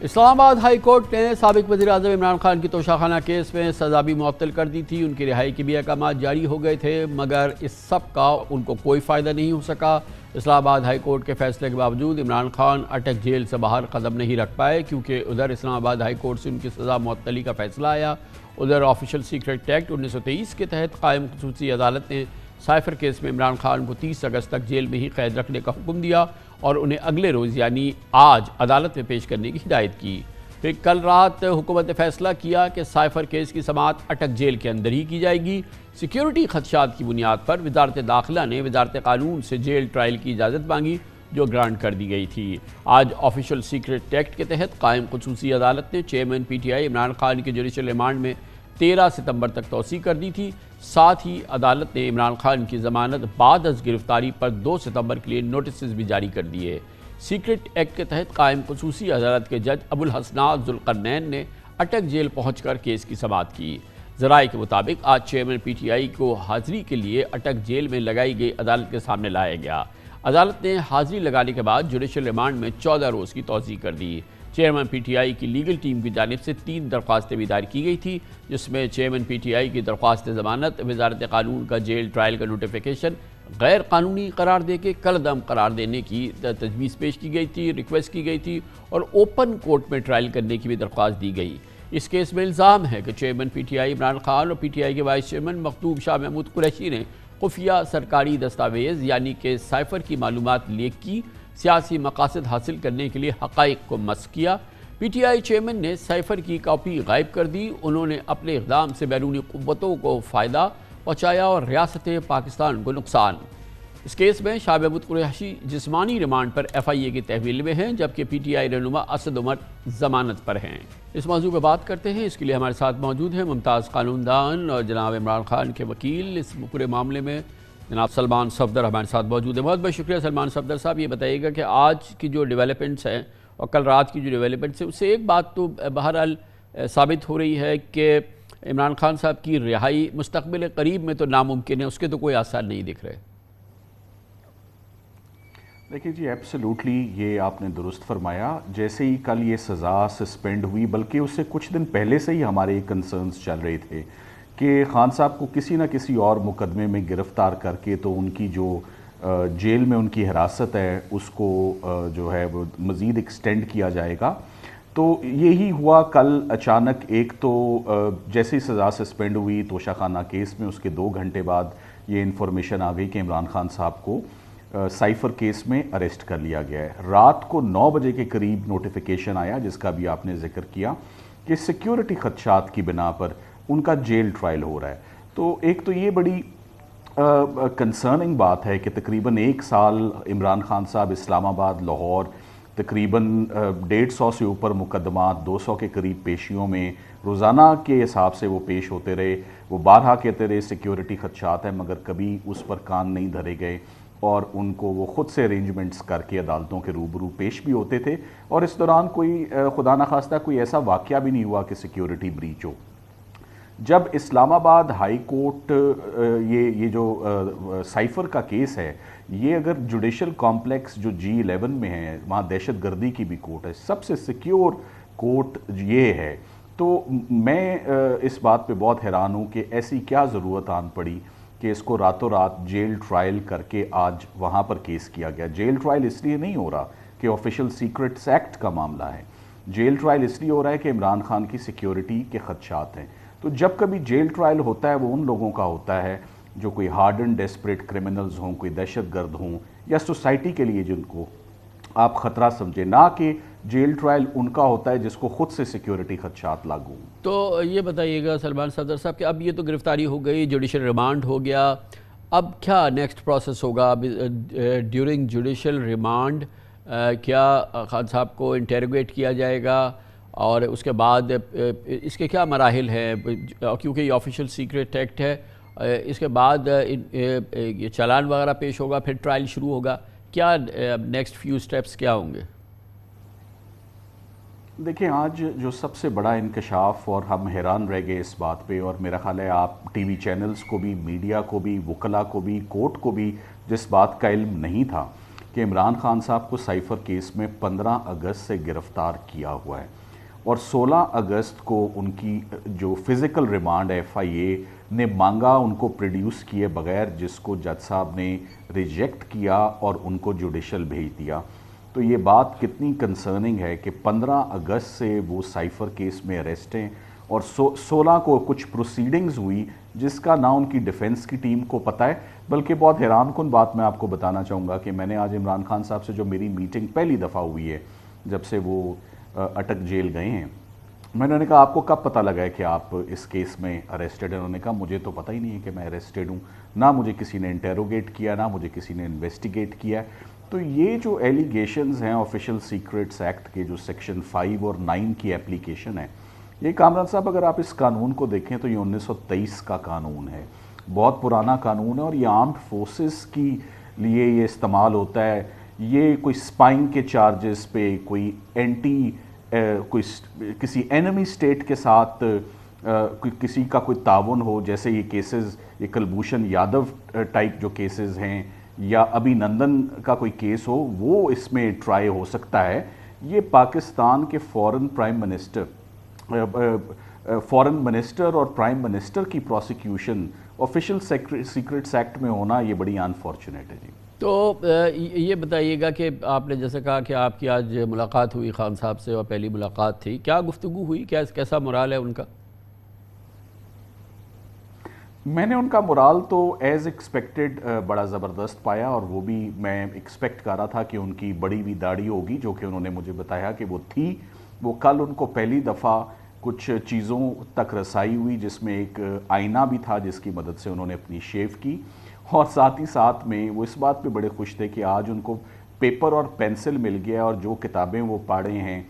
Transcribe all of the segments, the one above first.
اسلام آباد high court نے سابق وزیر اعظم عمران خان کی توشاخانہ کیس میں سزا بھی معطل کر دی تھی۔ ان کی رہائی کے بھی احکامات جاری ہو گئے تھے، مگر اس سب کا ان کو کوئی فائدہ نہیں ہو سکا۔ اسلام آباد ہائی کورٹ کے فیصلے کے باوجود عمران خان اٹک جیل سے باہر قدم نہیں رکھ پائے، کیونکہ ادھر اسلام آباد ہائی کورٹ سے ان کی سزا معطلی کا فیصلہ آیا، ادھر آفیشل سیکرٹ ایکٹ 1923 کے تحت قائم خصوصی عدالت نے سائفر کیس میں عمران خان کو 30 اگست تک جیل میں ہی قید رکھنے کا حکم دیا اور انہیں اگلے روز یعنی آج عدالت میں پیش کرنے کی ہدایت کی۔ پھر کل رات حکومت نے فیصلہ کیا کہ سائفر کیس کی سماعت اٹک جیل کے اندر ہی کی جائے گی۔ سیکیورٹی خدشات کی بنیاد پر وزارت داخلہ نے وزارت قانون سے جیل ٹرائل کی اجازت مانگی، جو گرانٹ کر دی گئی تھی۔ آج آفیشل سیکرٹ ایکٹ کے تحت قائم خصوصی عدالت نے chairman P T I Imran Khan کے جوڈیشل ریمانڈ میں 13 ستمبر تک توسیع کر دی تھی۔ ساتھ ہی عدالت نے عمران خان کی ضمانت بعد از گرفتاری پر 2 ستمبر کے لیے نوٹسز بھی جاری کر دیے۔ سیکرٹ ایکٹ کے تحت قائم خصوصی عدالت کے جج ابوالحسنات ذوالقرنین نے اٹک جیل پہنچ کر کیس کی سماعت کی۔ ذرائع کے مطابق آج چیئرمین پی ٹی آئی کو حاضری کے لیے اٹک جیل میں لگائی گئی عدالت کے سامنے لایا گیا۔ عدالت نے حاضری لگانے کے بعد جوڈیشل ریمانڈ میں 14 روز کی توسیع کر دی۔ چیئرمین پی ٹی آئی کی لیگل ٹیم کی جانب سے 3 درخواستیں بھی دائر کی گئی تھی، جس میں چیئرمین پی ٹی آئی کی درخواست ضمانت، وزارت قانون کا جیل ٹرائل کا نوٹیفیکیشن غیر قانونی قرار دے کے کل عدم قرار دینے کی تجویز پیش کی گئی تھی، ریکویسٹ کی گئی تھی، اور اوپن کورٹ میں ٹرائل کرنے کی بھی درخواست دی گئی۔ اس کیس میں الزام ہے کہ chairman P T I Imran Khan اور پی ٹی آئی کے وائس چیئرمین مخدوم شاہ محمود قریشی نے خفیہ سرکاری دستاویز یعنی کہ سائفر کی معلومات لیک کی، سیاسی مقاصد حاصل کرنے کے لیے حقائق کو مسخ کیا۔ پی ٹی آئی چیئرمین نے سائفر کی کاپی غائب کر دی، انہوں نے اپنے اقدام سے بیرونی قوتوں کو فائدہ پہنچایا اور ریاست پاکستان کو نقصان۔ اس کیس میں شاہ محمود قریشی جسمانی ریمانڈ پر ایف آئی اے کی تحویل میں ہیں، جبکہ پی ٹی آئی رہنما اسد عمر ضمانت پر ہیں۔ اس موضوع پہ بات کرتے ہیں، اس کے لیے ہمارے ساتھ موجود ہیں ممتاز قانون دان اور جناب عمران خان کے وکیل اس پورے معاملے میں جناب سلمان صفدر ہمارے ساتھ موجود ہیں۔ بہت بہت شکریہ سلمان صفدر صاحب۔ یہ بتائیے گا کہ آج کی جو ڈیولپمنٹس ہیں اور کل رات کی جو ڈیولپمنٹس ہیں، اس سے ایک بات تو بہرحال ثابت ہو رہی ہے کہ عمران خان صاحب کی رہائی مستقبل قریب میں تو ناممکن ہے، اس کے تو کوئی آثار نہیں دکھ رہے۔ دیکھیے جی، ایبسلیوٹلی یہ آپ نے درست فرمایا۔ جیسے ہی کل یہ سزا سسپینڈ ہوئی، بلکہ اس سے کچھ دن پہلے سے ہی ہمارے کنسرنز چل رہے تھے کہ خان صاحب کو کسی نہ کسی اور مقدمے میں گرفتار کر کے تو ان کی جو جیل میں ان کی حراست ہے اس کو جو ہے وہ مزید ایکسٹینڈ کیا جائے گا۔ تو یہی ہوا کل اچانک۔ ایک تو جیسے ہی سزا سسپینڈ ہوئی توشاخانہ کیس میں، اس کے 2 گھنٹے بعد یہ انفارمیشن آ گئی کہ عمران خان صاحب کو سائفر کیس میں اریسٹ کر لیا گیا ہے۔ رات کو 9 بجے کے قریب نوٹیفیکیشن آیا، جس کا بھی آپ نے ذکر کیا، کہ سیکیورٹی خدشات کی بنا پر ان کا جیل ٹرائل ہو رہا ہے۔ تو ایک تو یہ بڑی کنسرننگ بات ہے کہ تقریباً 1 سال عمران خان صاحب اسلام آباد، لاہور، تقریباً 150 سے اوپر مقدمات، 200 کے قریب پیشیوں میں روزانہ کے حساب سے وہ پیش ہوتے رہے۔ وہ بارہا کہتے رہے سیکیورٹی خدشات ہیں، مگر کبھی اس پر کان نہیں دھرے گئے اور ان کو وہ خود سے ارینجمنٹس کر کے عدالتوں کے روبرو پیش بھی ہوتے تھے، اور اس دوران کوئی خدا نخواستہ کوئی ایسا واقعہ بھی نہیں ہوا کہ سیکیورٹی بریچ ہو۔ جب اسلام آباد ہائی کورٹ یہ جو سائفر کا کیس ہے، یہ اگر جوڈیشل کمپلیکس جو G11 میں ہے، وہاں دہشت گردی کی بھی کورٹ ہے، سب سے سیکیور کورٹ یہ ہے، تو میں اس بات پہ بہت حیران ہوں کہ ایسی کیا ضرورت آن پڑی کہ اس کو راتوں رات جیل ٹرائل کر کے آج وہاں پر کیس کیا گیا۔ جیل ٹرائل اس لیے نہیں ہو رہا کہ آفیشل سیکرٹس ایکٹ کا معاملہ ہے، جیل ٹرائل اس لیے ہو رہا ہے کہ عمران خان کی سیکیورٹی کے خدشات ہیں۔ تو جب کبھی جیل ٹرائل ہوتا ہے وہ ان لوگوں کا ہوتا ہے جو کوئی ہارڈ اینڈ ڈیسپریٹ کرمنلز ہوں، کوئی دہشت گرد ہوں، یا سوسائٹی کے لیے جن کو آپ خطرہ سمجھیں، نہ کہ جیل ٹرائل ان کا ہوتا ہے جس کو خود سے سیکیورٹی خدشات لاگو ہوں۔ تو یہ بتائیے گا سلمان صفدر صاحب کہ اب یہ تو گرفتاری ہو گئی، جوڈیشل ریمانڈ ہو گیا، اب کیا نیکسٹ پروسیس ہوگا؟ اب ڈیورنگ جوڈیشل ریمانڈ کیا خان صاحب کو انٹیروگیٹ کیا جائے گا، اور اس کے بعد اس کے کیا مراحل ہیں؟ کیونکہ یہ آفیشل سیکرٹ ایکٹ ہے، اس کے بعد یہ چالان وغیرہ پیش ہوگا، پھر ٹرائل شروع ہوگا، کیا نیکسٹ فیو سٹیپس کیا ہوں گے؟ دیکھیں، آج جو سب سے بڑا انکشاف، اور ہم حیران رہ گئے اس بات پہ، اور میرا خیال ہے آپ ٹی وی چینلز کو بھی، میڈیا کو بھی، وکلاء کو بھی، کورٹ کو بھی جس بات کا علم نہیں تھا کہ عمران خان صاحب کو سائفر کیس میں 15 اگست سے گرفتار کیا ہوا ہے اور 16 اگست کو ان کی جو فزیکل ریمانڈ ایف آئی اے نے مانگا ان کو پروڈیوس کیے بغیر، جس کو جج صاحب نے ریجیکٹ کیا اور ان کو جوڈیشل بھیج دیا۔ تو یہ بات کتنی کنسرننگ ہے کہ 15 اگست سے وہ سائفر کیس میں اریسٹ ہیں اور 16 کو کچھ پروسیڈنگز ہوئی جس کا نہ ان کی ڈیفنس کی ٹیم کو پتہ ہے۔ بلکہ بہت حیران کن بات میں آپ کو بتانا چاہوں گا کہ میں نے آج عمران خان صاحب سے جو میری میٹنگ پہلی دفعہ ہوئی ہے جب سے وہ اٹک جیل گئے ہیں، میں نے کہا آپ کو کب پتہ لگا ہے کہ آپ اس کیس میں اریسٹڈ ہیں؟ انہوں نے کہا مجھے تو پتہ ہی نہیں ہے کہ میں اریسٹڈ ہوں، نہ مجھے کسی نے انٹیروگیٹ کیا، نہ مجھے کسی نے انویسٹیگیٹ کیا۔ تو یہ جو ایلیگیشنز ہیں آفیشیل سیکریٹس ایکٹ کے جو سیکشن 5 اور 9 کی اپلیکیشن ہے، یہ کامران صاحب اگر آپ اس قانون کو دیکھیں تو یہ 1923 کا قانون ہے، بہت پرانا قانون ہے اور یہ آرمڈ فورسز کی لیے یہ استعمال ہوتا ہے۔ یہ کوئی سپائنگ کے چارجز پہ، کوئی کسی اینمی اسٹیٹ کے ساتھ کسی کا کوئی تعاون ہو، جیسے یہ کیسز، یہ کلبھوشن یادو ٹائپ جو کیسز ہیں یا ابھی نندن کا کوئی کیس ہو، وہ اس میں ٹرائی ہو سکتا ہے۔ یہ پاکستان کے فورن منسٹر اور پرائم منسٹر کی پروسیکیوشن آفیشیل سیکریٹس ایکٹ میں ہونا یہ بڑی انفارچونیٹ ہے جی۔ تو یہ بتائیے گا کہ آپ نے جیسے کہا کہ آپ کی آج ملاقات ہوئی خان صاحب سے اور پہلی ملاقات تھی، کیا گفتگو ہوئی، کیسا مورال ہے ان کا؟ میں نے ان کا مورال تو ایز ایکسپیکٹڈ بڑا زبردست پایا، اور وہ بھی میں ایکسپیکٹ کر رہا تھا کہ ان کی بڑی ہوئی داڑھی ہوگی، جو کہ انہوں نے مجھے بتایا کہ وہ تھی۔ وہ کل ان کو پہلی دفعہ کچھ چیزوں تک رسائی ہوئی، جس میں ایک آئینہ بھی تھا جس کی مدد سے انہوں نے اپنی شیو کی، اور ساتھ ہی ساتھ میں وہ اس بات پہ بڑے خوش تھے کہ آج ان کو پیپر اور پینسل مل گیا، اور جو کتابیں وہ پڑھے ہیں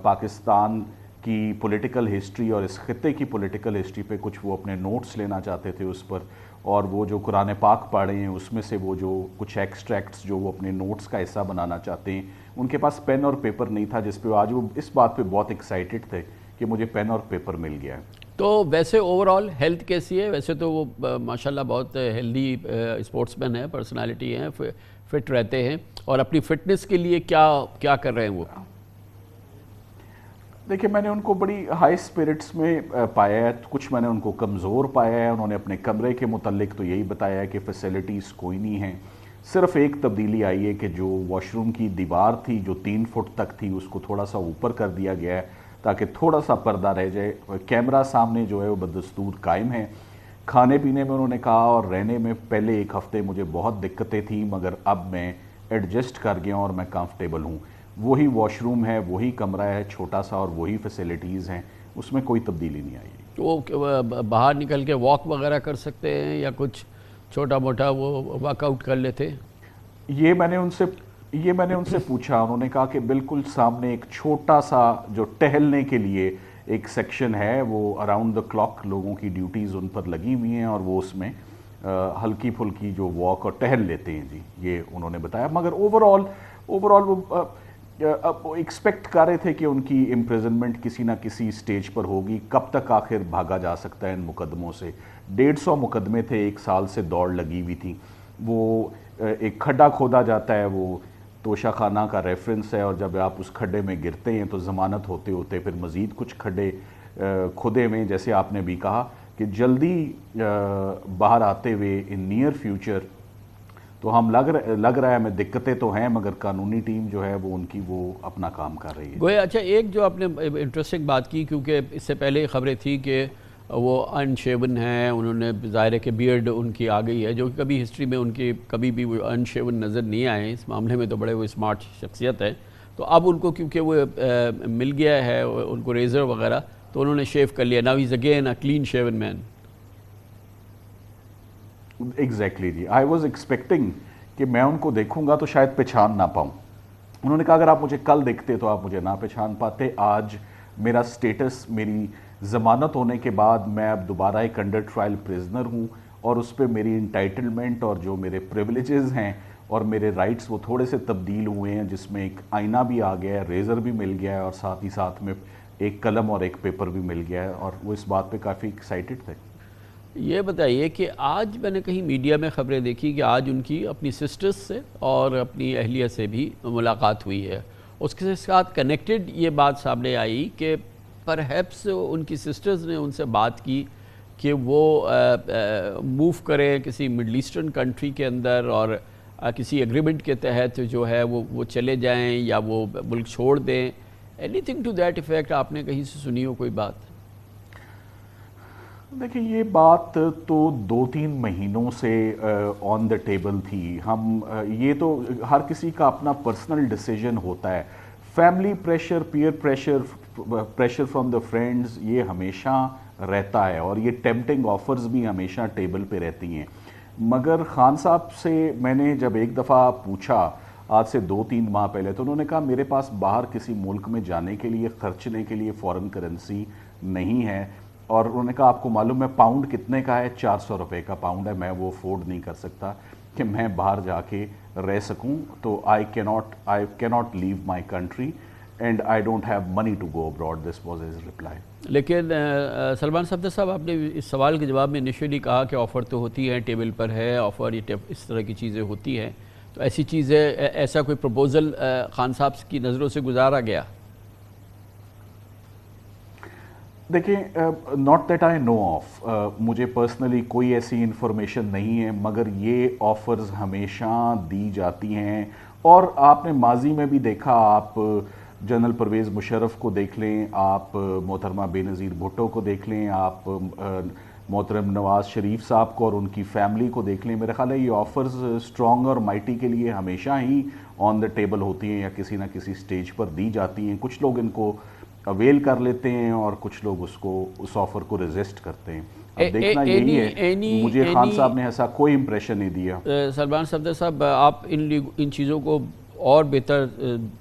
پاکستان کی پولیٹیکل ہسٹری اور اس خطے کی پولیٹیکل ہسٹری پہ کچھ وہ اپنے نوٹس لینا چاہتے تھے اس پر، اور وہ جو قرآن پاک پڑھے ہیں اس میں سے وہ جو کچھ ایکسٹریکٹس جو وہ اپنے نوٹس کا حصہ بنانا چاہتے ہیں، ان کے پاس پین اور پیپر نہیں تھا، جس پہ آج وہ اس بات پہ بہت ایکسائٹڈ تھے کہ مجھے پین اور پیپر مل گیا ہے۔ تو ویسے اوورآل ہیلتھ کیسی ہے؟ ویسے تو وہ ماشاءاللہ بہت ہیلدی اسپورٹس مین ہیں، پرسنالٹی ہیں، فٹ رہتے ہیں، اور اپنی فٹنس کے لیے کیا کر رہے ہیں وہ؟ دیکھیں، میں نے ان کو بڑی ہائی اسپرٹس میں پایا ہے، کچھ میں نے ان کو کمزور پایا ہے۔ انہوں نے اپنے کمرے کے متعلق تو یہی بتایا ہے کہ فیسلٹیز کوئی نہیں ہیں، صرف ایک تبدیلی آئی ہے کہ جو واش روم کی دیوار تھی جو 3 فٹ تک تھی، اس کو تھوڑا سا اوپر کر دیا گیا ہے تاکہ تھوڑا سا پردہ رہ جائے۔ کیمرہ سامنے جو ہے وہ بدستور قائم ہے۔ کھانے پینے میں انہوں نے کہا اور رہنے میں پہلے ایک ہفتے مجھے بہت دقتیں تھیں، مگر اب میں ایڈجسٹ کر گیا اور میں کمفرٹیبل ہوں۔ وہی واش روم ہے، وہی کمرہ ہے چھوٹا سا، اور وہی فیسلٹیز ہیں، اس میں کوئی تبدیلی نہیں آئی۔ وہ باہر نکل کے واک وغیرہ کر سکتے ہیں یا کچھ چھوٹا موٹا وہ ورک آؤٹ کر لیتے؟ یہ میں نے ان سے پوچھا، انہوں نے کہا کہ بالکل سامنے ایک چھوٹا سا جو ٹہلنے کے لیے ایک سیکشن ہے، وہ اراؤنڈ دا کلاک لوگوں کی ڈیوٹیز ان پر لگی ہوئی ہیں، اور وہ اس میں ہلکی پھلکی جو واک اور ٹہل لیتے ہیں جی، یہ انہوں نے بتایا۔ مگر اوورآل وہ ایکسپیکٹ کر رہے تھے کہ ان کی امپریزنمنٹ کسی نہ کسی سٹیج پر ہوگی۔ کب تک آخر بھاگا جا سکتا ہے ان مقدموں سے؟ 150 مقدمے تھے، 1 سال سے دوڑ لگی ہوئی تھی۔ وہ ایک کھڈا کھودا جاتا ہے، وہ توشہ خانہ کا ریفرنس ہے، اور جب آپ اس کھڈے میں گرتے ہیں تو ضمانت ہوتے ہوتے پھر مزید کچھ کھڈے کھودے ہوئے، جیسے آپ نے بھی کہا کہ جلدی باہر آتے ہوئے ان نیئر فیوچر تو ہم لگ رہا ہے ہمیں دقتیں تو ہیں، مگر قانونی ٹیم جو ہے وہ ان کی وہ اپنا کام کر رہی ہے۔ گویا اچھا، ایک جو آپ نے انٹرسٹنگ بات کی، کیونکہ اس سے پہلے خبریں تھی کہ وہ ان شیون ہیں، انہوں نے ظاہر ہے کہ بیئرڈ ان کی آ گئی ہے، جو کہ کبھی ہسٹری میں ان کی کبھی بھی وہ ان شیون نظر نہیں آئے، اس معاملے میں تو بڑے وہ اسمارٹ شخصیت ہے۔ تو اب ان کو کیونکہ وہ مل گیا ہے ان کو ریزر وغیرہ، تو انہوں نے شیو کر لیا، now he is again a clean shaven man. Exactly جی، آئی واز ایکسپیکٹنگ کہ میں ان کو دیکھوں گا تو شاید پہچان نہ پاؤں۔ انہوں نے کہا اگر آپ مجھے کل دیکھتے تو آپ مجھے نہ پہچان پاتے۔ آج میرا سٹیٹس، میری ضمانت ہونے کے بعد میں اب دوبارہ ایک انڈر ٹرائل پریزنر ہوں، اور اس پہ میری انٹائٹلمنٹ اور جو میرے پریولیجز ہیں اور میرے رائٹس وہ تھوڑے سے تبدیل ہوئے ہیں، جس میں ایک آئینہ بھی آ گیا ہے، ریزر بھی مل گیا ہے، اور ساتھ ہی ساتھ میں ایک قلم اور ایک پیپر بھی مل گیا ہے، اور وہ اس بات پہ کافی ایکسائٹڈ تھے۔ یہ بتائیے کہ آج میں نے کہیں میڈیا میں خبریں دیکھی کہ آج ان کی اپنی سسٹرز سے اور اپنی اہلیہ سے بھی ملاقات ہوئی ہے. اس کے ساتھ کنیکٹڈ یہ بات سامنے آئی کہ پرہیپس ان کی سسٹرز نے ان سے بات کی کہ وہ موو کریں کسی مڈل ایسٹرن کنٹری کے اندر اور کسی ایگریمنٹ کے تحت جو ہے وہ چلے جائیں یا وہ ملک چھوڑ دیں. Anything to that effect آپ نے کہیں سے سنی ہو کوئی بات؟ دیکھیں یہ بات تو 2-3 مہینوں سے آن دا ٹیبل تھی. یہ تو ہر کسی کا اپنا پرسنل ڈیسیجن ہوتا ہے. Family pressure, peer pressure from the friends, یہ ہمیشہ رہتا ہے اور یہ ٹیمپٹنگ آفرز بھی ہمیشہ ٹیبل پہ رہتی ہیں. مگر خان صاحب سے میں نے جب ایک دفعہ پوچھا آج سے 2-3 ماہ پہلے، تو انہوں نے کہا میرے پاس باہر کسی ملک میں جانے کے لیے خرچنے کے لیے فورن کرنسی نہیں ہے. اور انہوں نے کہا آپ کو معلوم ہے پاؤنڈ کتنے کا ہے؟ 400 روپے کا پاؤنڈ ہے. میں وہ افورڈ نہیں کر سکتا کہ میں باہر جا کے رہ سکوں. تو I cannot leave my country and I don't have money to go abroad. This was his reply. لیکن سلمان صفدر صاحب، آپ نے اس سوال کے جواب میں انیشلی کہا کہ آفر تو ہوتی ہے، ٹیبل پر ہے آفر، یہ اس طرح کی چیزیں ہوتی ہیں. تو ایسی چیزیں، ایسا کوئی پروپوزل خان صاحب کی نظروں سے گزارا گیا؟ دیکھیں not that I know of, مجھے پرسنلی کوئی ایسی انفارمیشن نہیں ہے، مگر یہ آفرز ہمیشہ دی جاتی ہیں. اور آپ نے ماضی میں بھی دیکھا، آپ جنرل پرویز مشرف کو دیکھ لیں، آپ محترمہ بے نظیر بھٹو کو دیکھ لیں، آپ محترم نواز شریف صاحب کو اور ان کی فیملی کو دیکھ لیں. میرا خیال ہے یہ آفرز اسٹرانگ اور مائٹی کے لیے ہمیشہ ہی آن دا ٹیبل ہوتی ہیں یا کسی نہ کسی سٹیج پر دی جاتی ہیں. کچھ لوگ ان کو اویل کر لیتے ہیں اور کچھ لوگ اس آفر کو ریزسٹ کرتے ہیں. اب دیکھنا یہی ہے. مجھے خان صاحب نے ایسا کوئی امپریشن نہیں دیا. سلمان صفدر صاحب، آپ ان چیزوں کو اور بہتر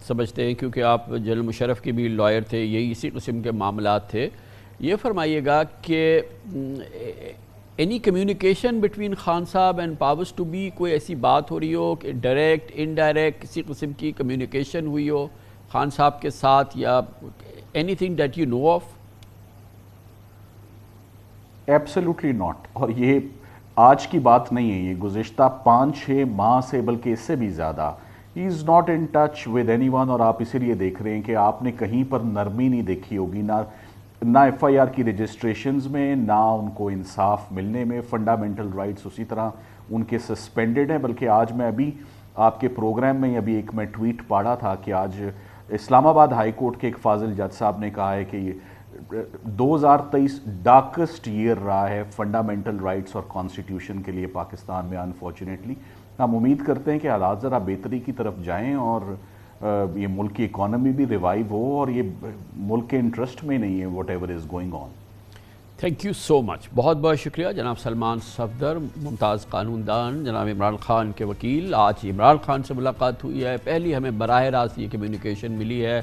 سمجھتے ہیں کیونکہ آپ جنرل مشرف کے بھی لائر تھے، یہی اسی قسم کے معاملات تھے. یہ فرمائیے گا کہ اینی کمیونیکیشن بٹوین خان صاحب اینڈ پاورز ٹو بی، کوئی ایسی بات ہو رہی ہو کہ ڈائریکٹ انڈائریکٹ کسی قسم کی کمیونیکیشن ہوئی ہو خان صاحب کے ساتھ، یا anything that you know of? Absolutely not. اور یہ آج کی بات نہیں ہے، یہ گزشتہ 5-6 ماہ سے، بلکہ اس سے بھی زیادہ. He is not in touch with anyone. اور آپ اسی لیے دیکھ رہے ہیں کہ آپ نے کہیں پر نرمی نہیں دیکھی ہوگی، نہ FIR کی رجسٹریشنز میں، نہ ان کو انصاف ملنے میں. فنڈامنٹل رائٹس اسی طرح ان کے سسپینڈڈ ہیں. بلکہ آج میں ابھی آپ کے پروگرام میں ابھی ایک میں ٹویٹ پڑھا تھا کہ آج اسلام آباد ہائی کورٹ کے ایک فاضل جج صاحب نے کہا ہے کہ یہ 2023 ڈارکسٹ ایئر رہا ہے فنڈامنٹل رائٹس اور کانسٹیٹیوشن کے لیے پاکستان میں. انفارچونیٹلی ہم امید کرتے ہیں کہ حالات ذرا بہتری کی طرف جائیں اور یہ ملک کی اکانومی بھی ریوائیو ہو، اور یہ ملک کے انٹرسٹ میں نہیں ہے whatever is going on. Thank you so much. بہت بہت شکریہ جناب سلمان صفدر، ممتاز قانون دان، جناب عمران خان کے وکیل. آج عمران خان سے ملاقات ہوئی ہے، پہلی ہمیں براہ راست یہ کمیونیکیشن ملی ہے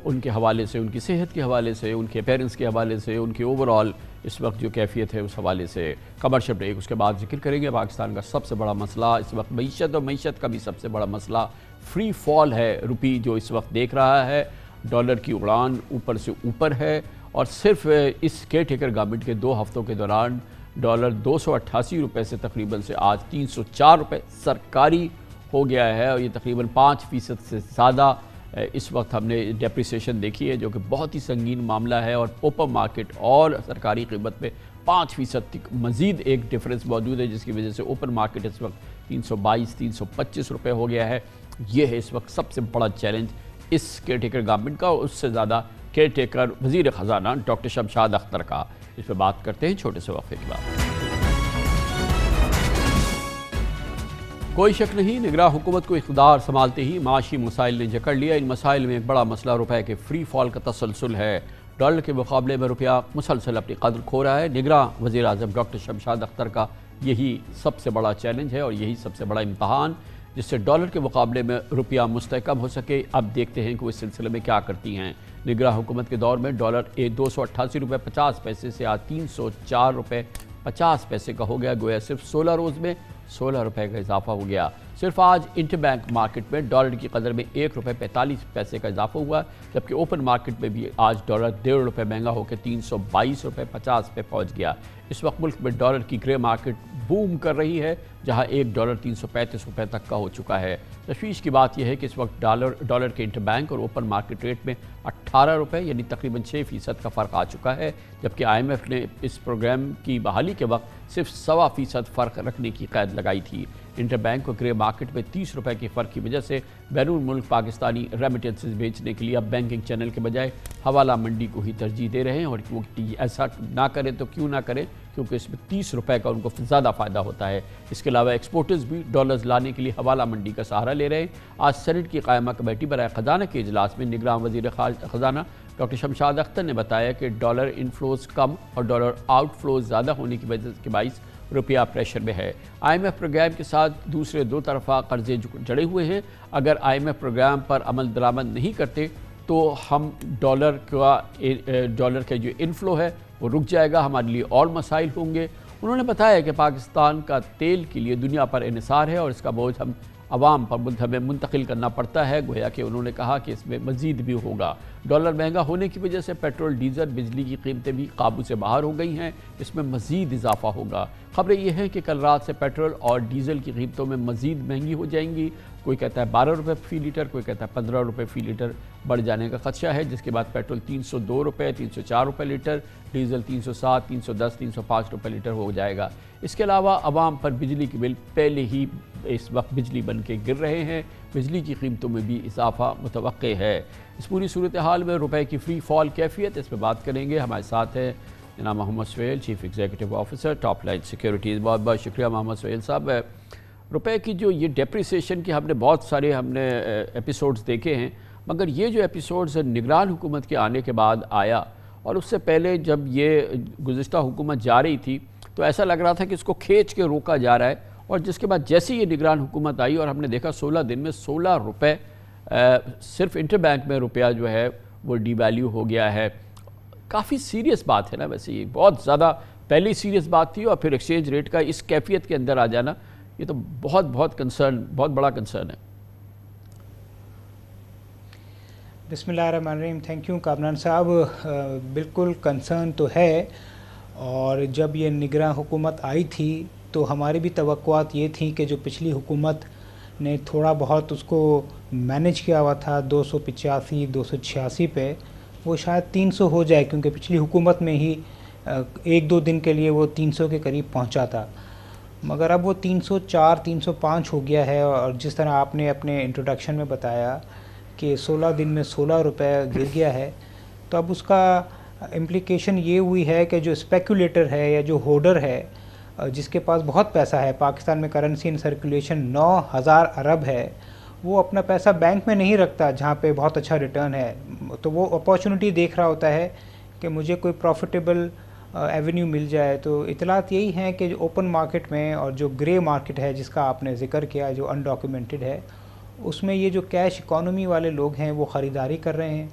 ان کے حوالے سے، ان کی صحت کے حوالے سے، ان کے پیرنٹس کے حوالے سے، ان کی اوورآل اس وقت جو کیفیت ہے اس حوالے سے. کمرشل بریک، اس کے بعد ذکر کریں گے پاکستان کا سب سے بڑا مسئلہ اس وقت معیشت، اور معیشت کا بھی سب سے بڑا مسئلہ فری فال ہے. روپی جو اس وقت دیکھ رہا ہے، ڈالر کی اڑان اوپر سے اوپر ہے، اور صرف اس کیئر ٹیکر گورنمنٹ کے 2 ہفتوں کے دوران ڈالر 288 روپے سے تقریباً سے آج 304 روپے سرکاری ہو گیا ہے، اور یہ تقریباً 5% سے زیادہ اس وقت ہم نے ڈیپریسیشن دیکھی ہے، جو کہ بہت ہی سنگین معاملہ ہے. اور اوپن مارکیٹ اور سرکاری قیمت میں 5% تک مزید ایک ڈفرینس موجود ہے، جس کی وجہ سے اوپن مارکیٹ اس وقت 322-325 روپے ہو گیا ہے. یہ ہے اس وقت سب سے بڑا چیلنج اس کیئر ٹیکر گورنمنٹ کا، اور اس سے زیادہ کیئر ٹیکر وزیر خزانہ ڈاکٹر شمشاد اختر کا. اس پہ بات کرتے ہیں چھوٹے سے وقفے کے بعد. کوئی شک نہیں، نگراں حکومت کو اقتدار سنبھالتے ہی معاشی مسائل نے جکڑ لیا. ان مسائل میں ایک بڑا مسئلہ روپے کے فری فال کا تسلسل ہے. ڈالر کے مقابلے میں روپیہ مسلسل اپنی قدر کھو رہا ہے. نگراں وزیر اعظم ڈاکٹر شمشاد اختر کا یہی سب سے بڑا چیلنج ہے اور یہی سب سے بڑا امتحان، جس سے ڈالر کے مقابلے میں روپیہ مستحکم ہو سکے. اب دیکھتے ہیں کہ وہ اس سلسلے میں کیا کرتی ہیں. نگراں حکومت کے دور میں ڈالر 288 روپے 50 پیسے سے آج 304 روپے 50 پیسے کا ہو گیا. گویا صرف 16 روز میں 16 روپے کا اضافہ ہو گیا. صرف آج انٹر بینک مارکیٹ میں ڈالر کی قدر میں ₹1.45 کا اضافہ ہوا، جبکہ اوپن مارکیٹ میں بھی آج ڈالر ₹1.5 مہنگا ہو کے ₹322.50 پہنچ گیا۔ اس وقت ملک میں ڈالر کی گرے مارکیٹ بوم کر رہی ہے، جہاں $1 ₹335 تک کا ہو چکا ہے۔ تشویش کی بات یہ ہے کہ اس وقت ڈالر کے انٹر بینک اور اوپن مارکیٹ ریٹ میں ₹18 یعنی تقریباً 6% کا فرق آ چکا ہے، جبکہ IMF نے اس پروگرام کی بحالی کے وقت صرف 1.25% فرق رکھنے کی قید لگائی تھی۔ انٹر بینک اور گرے مارکیٹ میں ₹30 کے فرق کی وجہ سے بیرون ملک پاکستانی ریمیٹنسز بیچنے کے لیے اب بینکنگ چینل کے بجائے حوالہ منڈی کو ہی ترجیح دے رہے ہیں، اور ایسا نہ کریں تو کیوں نہ کریں، کیونکہ اس میں ₹30 کا ان کو زیادہ فائدہ ہوتا ہے۔ اس کے علاوہ ایکسپورٹرز بھی ڈالرز لانے کے لیے حوالہ منڈی کا سہارا لے رہے ہیں۔ آج سینٹ کی قائمہ کمیٹی برائے خزانہ کے اجلاس میں نگراں وزیر خزانہ ڈاکٹر شمشاد اختر نے بتایا کہ ڈالر انفلوز کم اور ڈالر آؤٹ فلوز زیادہ ہونے کی وجہ کے باعث روپیہ پریشر میں ہے۔ IMF پروگرام کے ساتھ دوسرے دو طرفہ قرضے جڑے ہوئے ہیں۔ اگر IMF پروگرام پر عمل درآمد نہیں کرتے تو ہم ڈالر کا جو انفلو ہے وہ رک جائے گا، ہمارے لیے اور مسائل ہوں گے۔ انہوں نے بتایا کہ پاکستان کا تیل کے لیے دنیا پر انحصار ہے اور اس کا بوجھ ہم عوام پر ہمیں منتقل کرنا پڑتا ہے، گویا کہ انہوں نے کہا کہ اس میں مزید بھی ہوگا۔ ڈالر مہنگا ہونے کی وجہ سے پیٹرول، ڈیزل، بجلی کی قیمتیں بھی قابو سے باہر ہو گئی ہیں، اس میں مزید اضافہ ہوگا۔ خبریں یہ ہیں کہ کل رات سے پیٹرول اور ڈیزل کی قیمتوں میں مزید مہنگی ہو جائیں گی، کوئی کہتا ہے ₹12 فی لیٹر، کوئی کہتا ہے ₹15 فی لیٹر بڑھ جانے کا خدشہ ہے، جس کے بعد پیٹرول ₹302، ₹304 لیٹر، ڈیزل $307، $310، $305 لیٹر ہو جائے گا۔ اس کے علاوہ عوام پر بجلی کے بل پہلے ہی اس وقت بجلی بن کے گر رہے ہیں، بجلی کی قیمتوں میں بھی اضافہ متوقع ہے۔ اس پوری صورتحال میں روپے کی فری فال کیفیت، اس پہ بات کریں گے۔ ہمارے ساتھ ہیں جناب Muhammad Sohail, chief executive officer, top line securities. بہت بہت شکریہ محمد سہیل صاحب۔ روپے کی جو یہ ڈیپریسیشن کی ہم نے بہت سارے ایپیسوڈز دیکھے ہیں، مگر یہ جو ایپیسوڈز نگران حکومت کے آنے کے بعد آیا، اور اس سے پہلے جب یہ گزشتہ حکومت جا رہی تھی تو ایسا لگ رہا تھا کہ اس کو کھینچ کے روکا جا رہا ہے، اور جس کے بعد جیسے یہ نگران حکومت آئی اور ہم نے دیکھا 16 دن میں ₹16 صرف انٹر بینک میں روپیہ جو ہے وہ ڈی ویلیو ہو گیا ہے۔ کافی سیریس بات ہے نا، ویسے یہ بہت زیادہ پہلی سیریس بات تھی، اور پھر ایکسچینج ریٹ کا اس کیفیت کے اندر آ جانا، یہ تو بہت بڑا کنسرن ہے۔ بسم اللہ الرحمن الرحیم۔ تھینک یو کامران صاحب۔ بالکل کنسرن تو ہے، اور جب یہ نگراں حکومت آئی تھی تو ہماری بھی توقعات یہ تھیں کہ جو پچھلی حکومت نے تھوڑا بہت اس کو مینج کیا ہوا تھا 285 286 پہ، وہ شاید 300 ہو جائے، کیونکہ پچھلی حکومت میں ہی 1-2 دن کے لیے وہ 300 کے قریب پہنچا تھا، مگر اب وہ 304 305 ہو گیا ہے۔ اور جس طرح آپ نے اپنے انٹروڈکشن میں بتایا کہ 16 دن میں ₹16 گر گیا ہے، تو اب اس کا امپلیکیشن یہ ہوئی ہے کہ جو اسپیکولیٹر ہے یا جو ہولڈر ہے، جس کے پاس بہت پیسہ ہے، پاکستان میں کرنسی ان سرکولیشن 9,000 ارب ہے، وہ اپنا پیسہ بینک میں نہیں رکھتا جہاں پہ بہت اچھا ریٹرن ہے، تو وہ اپارچونٹی دیکھ رہا ہوتا ہے کہ مجھے کوئی پروفیٹیبل ایونیو مل جائے۔ تو اطلاعات یہی ہیں کہ جو اوپن مارکیٹ میں اور جو گرے مارکیٹ ہے جس کا آپ نے ذکر کیا، جو انڈاکیومنٹڈ ہے، اس میں یہ جو کیش اکانومی والے لوگ ہیں وہ خریداری کر رہے ہیں،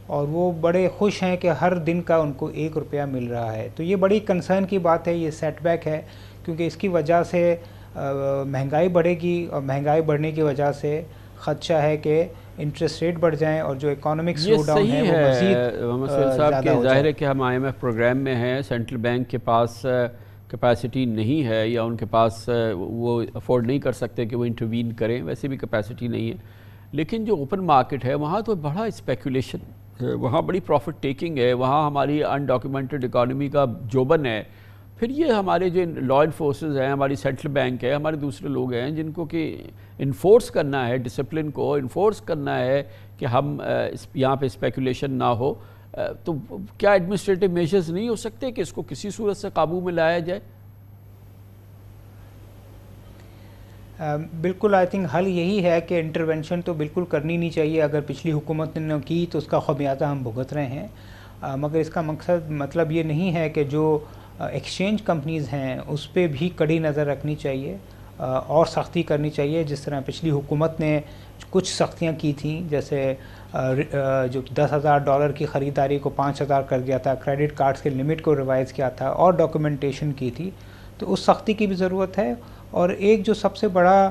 اور وہ بڑے خوش ہیں کہ ہر دن کا ان کو ₹1 مل رہا ہے۔ تو یہ بڑی کنسرن کی بات ہے، یہ سیٹ بیک ہے، کیونکہ اس کی وجہ سے مہنگائی بڑھے گی، اور مہنگائی بڑھنے کی وجہ سے خدشہ ہے کہ انٹرسٹ ریٹ بڑھ جائیں اور جو اکنامک سلو ڈاؤن ہے وہ مزید محمد سہیل صاحب کہ ظاہر ہے کہ ہم IMF پروگرام میں ہیں، سینٹرل بینک کے پاس کیپیسٹی نہیں ہے، یا ان کے پاس وہ افورڈ نہیں کر سکتے کہ وہ انٹروین کریں، ویسے بھی کیپیسٹی نہیں ہے۔ لیکن جو اوپن مارکیٹ ہے وہاں تو بڑا اسپیکولیشن ہے، وہاں بڑی پروفٹ ٹیکنگ ہے، وہاں ہماری انڈاکیومنٹڈ اکانومی کا جوبن ہے۔ پھر یہ ہمارے جو لا انفورسز ہیں، ہماری سینٹرل بینک ہے، ہمارے دوسرے لوگ ہیں جن کو کہ انفورس کرنا ہے، ڈسپلن کو انفورس کرنا ہے کہ ہم یہاں پہ اسپیکولیشن نہ ہو، تو کیا ایڈمنسٹریٹو میجرز نہیں ہو سکتے کہ اس کو کسی صورت سے قابو میں لایا جائے؟ بالکل، آئی تھنک حل یہی ہے کہ انٹرونشن تو بالکل کرنی نہیں چاہیے۔ اگر پچھلی حکومت نے کی تو اس کا خمیازہ ہم بھگت رہے ہیں، مگر اس کا مطلب یہ نہیں ہے کہ جو ایکسچینج کمپنیز ہیں اس پہ بھی کڑی نظر رکھنی چاہیے اور سختی کرنی چاہیے، جس طرح پچھلی حکومت نے کچھ سختیاں کی تھیں، جیسے جو $10,000 کی خریداری کو 5,000 کر دیا تھا، کریڈٹ کارڈز کے لمٹ کو ریوائز کیا تھا، اور ڈاکیومنٹیشن کی تھی، تو اس سختی کی بھی ضرورت ہے۔ اور ایک جو سب سے بڑا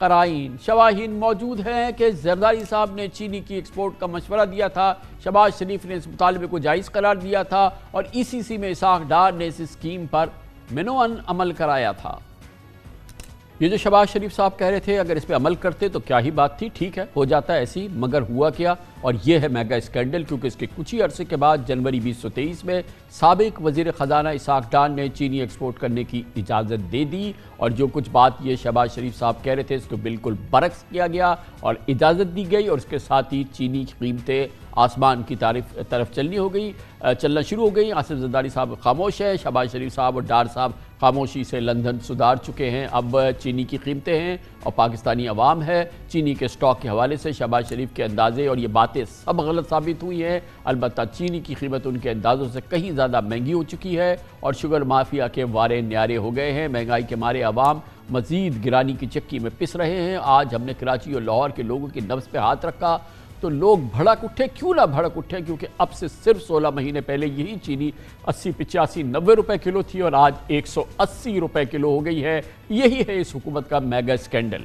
قرائن۔ شواہین موجود ہیں کہ زرداری صاحب نے چینی کی ایکسپورٹ کا مشورہ دیا تھا، شہباز شریف نے اس مطالبے کو جائز قرار دیا تھا اور ECC میں اسحاق ڈار نے اس اسکیم پر منوعن عمل کرایا تھا۔ یہ جو شہباز شریف صاحب کہہ رہے تھے اگر اس پہ عمل کرتے تو کیا ہی بات تھی، ٹھیک ہے ہو جاتا ہے ایسی، مگر ہوا کیا؟ اور یہ ہے میگا اسکینڈل، کیونکہ اس کے کچھ ہی عرصے کے بعد جنوری 2023 میں سابق وزیر خزانہ اسحاق ڈار نے چینی ایکسپورٹ کرنے کی اجازت دے دی، اور جو کچھ بات یہ شہباز شریف صاحب کہہ رہے تھے اس کو بالکل برعکس کیا گیا اور اجازت دی گئی، اور اس کے ساتھ ہی چینی کی قیمتیں آسمان کی طرف چلنا شروع ہو گئی۔ آصف زرداری صاحب خاموش ہے، شہباز شریف صاحب اور ڈار صاحب خاموشی سے لندن سدھار چکے ہیں۔ اب چینی کی قیمتیں ہیں اور پاکستانی عوام ہے۔ چینی کے سٹاک کے حوالے سے شہباز شریف کے اندازے اور یہ باتیں سب غلط ثابت ہوئی ہیں، البتہ چینی کی قیمت ان کے اندازوں سے کہیں زیادہ مہنگی ہو چکی ہے اور شوگر مافیا کے وارے نیارے ہو گئے ہیں۔ مہنگائی کے مارے عوام مزید گرانی کی چکی میں پس رہے ہیں۔ آج ہم نے کراچی اور لاہور کے لوگوں کی نبض پہ ہاتھ رکھا تو لوگ بھڑک اٹھے، کیوں نہ بھڑک اٹھے، کیونکہ اب سے صرف 16 مہینے پہلے یہی چینی 80، 85، 90 روپے کلو تھی اور آج 180 روپے کلو ہو گئی ہے۔ یہی ہے اس حکومت کا میگا اسکینڈل۔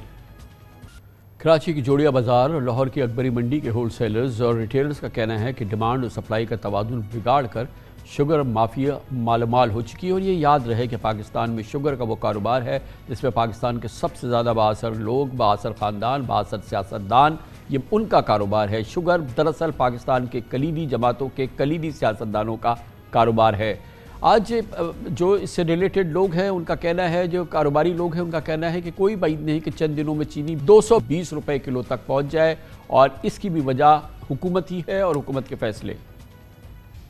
کراچی کی جوڑیا بازار اور لاہور کی اکبری منڈی کے ہول سیلرز اور ریٹیلرز کا کہنا ہے کہ ڈیمانڈ اور سپلائی کا توازن بگاڑ کر شوگر مافیا مال ہو چکی ہے، اور یہ یاد رہے کہ پاکستان میں شوگر کا وہ کاروبار ہے جس میں پاکستان کے سب سے زیادہ بااثر لوگ، بااثر خاندان، بااثر سیاستدان، یہ ان کا کاروبار ہے۔ شوگر دراصل پاکستان کے کلیدی جماعتوں کے کلیدی سیاستدانوں کا کاروبار ہے۔ آج جو اس سے ریلیٹڈ لوگ ہیں ان کا کہنا ہے، جو کاروباری لوگ ہیں ان کا کہنا ہے کہ کوئی بعید نہیں کہ چند دنوں میں چینی 220 روپے کلو تک پہنچ جائے، اور اس کی بھی وجہ حکومت ہی ہے اور حکومت کے فیصلے۔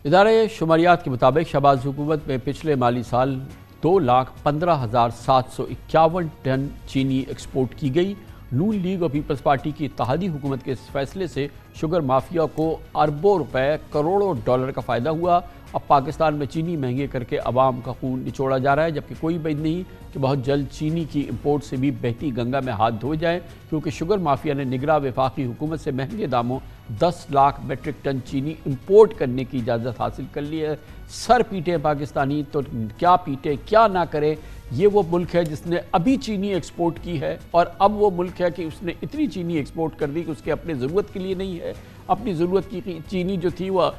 ادارہ شماریات کے مطابق شہباز حکومت میں پچھلے مالی سال 2,15,751 ٹن چینی ایکسپورٹ کی گئی۔ نون لیگ اور پیپلز پارٹی کی اتحادی حکومت کے اس فیصلے سے شوگر مافیا کو اربوں روپے، کروڑوں ڈالر کا فائدہ ہوا۔ اب پاکستان میں چینی مہنگے کر کے عوام کا خون نچوڑا جا رہا ہے، جبکہ کوئی بعید نہیں کہ بہت جلد چینی کی امپورٹ سے بھی بہتی گنگا میں ہاتھ دھوئے جائیں، کیونکہ شوگر مافیا نے نگراں وفاقی حکومت سے مہنگے داموں 10 لاکھ میٹرک ٹن چینی امپورٹ کرنے کی اجازت حاصل کر لی ہے۔ سر پیٹے پاکستانی تو کیا پیٹے کیا نہ کرے، یہ وہ ملک ہے جس نے ابھی چینی ایکسپورٹ کی ہے، اور اب وہ ملک ہے کہ اس نے اتنی چینی ایکسپورٹ کر دی کہ اس کے اپنے ضرورت کے لیے نہیں ہے۔ اپنی ضرورت کی چینی جو تھی وہ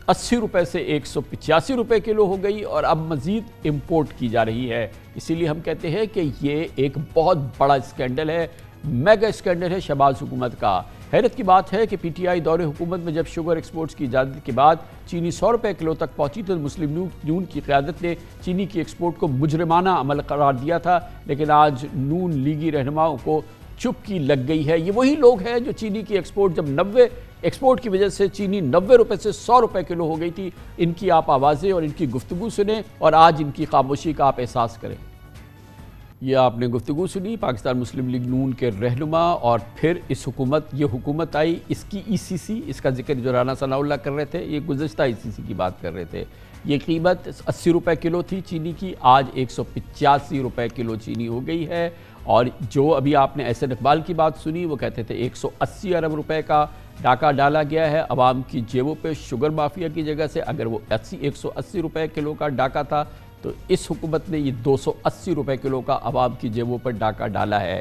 80 روپے سے 185 روپے کلو ہو گئی، اور اب مزید امپورٹ کی جا رہی ہے۔ اسی لیے ہم کہتے ہیں کہ یہ ایک بہت بڑا اسکینڈل ہے، میگا اسکینڈل ہے شہباز حکومت کا۔ حیرت کی بات ہے کہ PTI دور حکومت میں جب شوگر ایکسپورٹس کی اجازت کے بعد چینی 100 روپے کلو تک پہنچی تو مسلم نون کی قیادت نے چینی کی ایکسپورٹ کو مجرمانہ عمل قرار دیا تھا، لیکن آج نون لیگی رہنماؤں کو چپکی لگ گئی ہے۔ یہ وہی لوگ ہیں جو چینی کی ایکسپورٹ جب 90 ایکسپورٹ کی وجہ سے چینی 90 روپے سے 100 روپے کلو ہو گئی تھی، ان کی آپ آوازیں اور ان کی گفتگو سنیں اور آج ان کی خاموشی کا آپ احساس کریں۔ یہ آپ نے گفتگو سنی پاکستان مسلم لیگ نون کے رہنما، اور پھر یہ حکومت آئی، اس کی ECC، اس کا ذکر جو رانا ثناء اللہ کر رہے تھے، یہ گزشتہ ECC کی بات کر رہے تھے۔ یہ قیمت 80 روپے کلو تھی چینی کی، آج 185 روپے کلو چینی ہو گئی ہے۔ اور جو ابھی آپ نے احسن اقبال کی بات سنی، وہ کہتے تھے 180 ارب روپے کا ڈاکہ ڈالا گیا ہے عوام کی جیبوں پہ شوگر مافیا کی جگہ سے۔ اگر وہ 180 روپے کلو کا ڈاکہ تھا تو اس حکومت نے یہ 280 روپے کلو کا عوام کی جیبوں پر ڈاکہ ڈالا ہے۔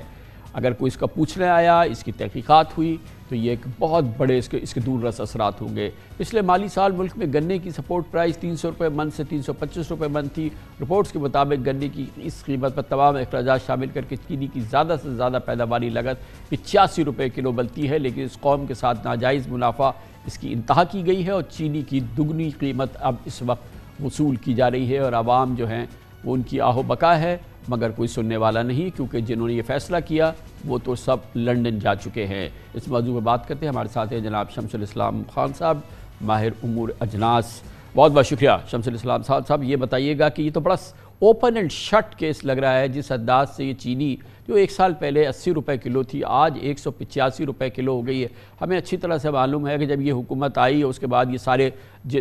اگر کوئی اس کا پوچھنے آیا، اس کی تحقیقات ہوئی تو یہ ایک بہت بڑے اس کے دور رس اثرات ہوں گے۔ پچھلے مالی سال ملک میں گنے کی سپورٹ پرائس 300 روپے من سے 325 روپے من تھی۔ رپورٹس کے مطابق گنے کی اس قیمت پر تمام اخراجات شامل کر کے چینی کی زیادہ سے زیادہ پیداواری لاگت 85 روپے کلو بنتی ہے، لیکن اس قوم کے ساتھ ناجائز منافع اس کی انتہا کی گئی ہے، اور چینی کی دگنی قیمت اب اس وقت وصول کی جا رہی ہے، اور عوام جو ہیں وہ ان کی آہو بقا ہے، مگر کوئی سننے والا نہیں، کیونکہ جنہوں نے یہ فیصلہ کیا وہ تو سب لندن جا چکے ہیں۔ اس موضوع میں بات کرتے ہیں، ہمارے ساتھ ہیں جناب شمس الاسلام خان صاحب، ماہر امور اجناس۔ بہت بہت شکریہ شمس الاسلام صاحب۔ یہ بتائیے گا کہ یہ تو بڑا اوپن اینڈ شٹ کیس لگ رہا ہے، جس انداز سے یہ چینی جو ایک سال پہلے 80 روپے کلو تھی آج 185 روپے کلو ہو گئی ہے۔ ہمیں اچھی طرح سے معلوم ہے کہ جب یہ حکومت آئی اس کے بعد یہ سارے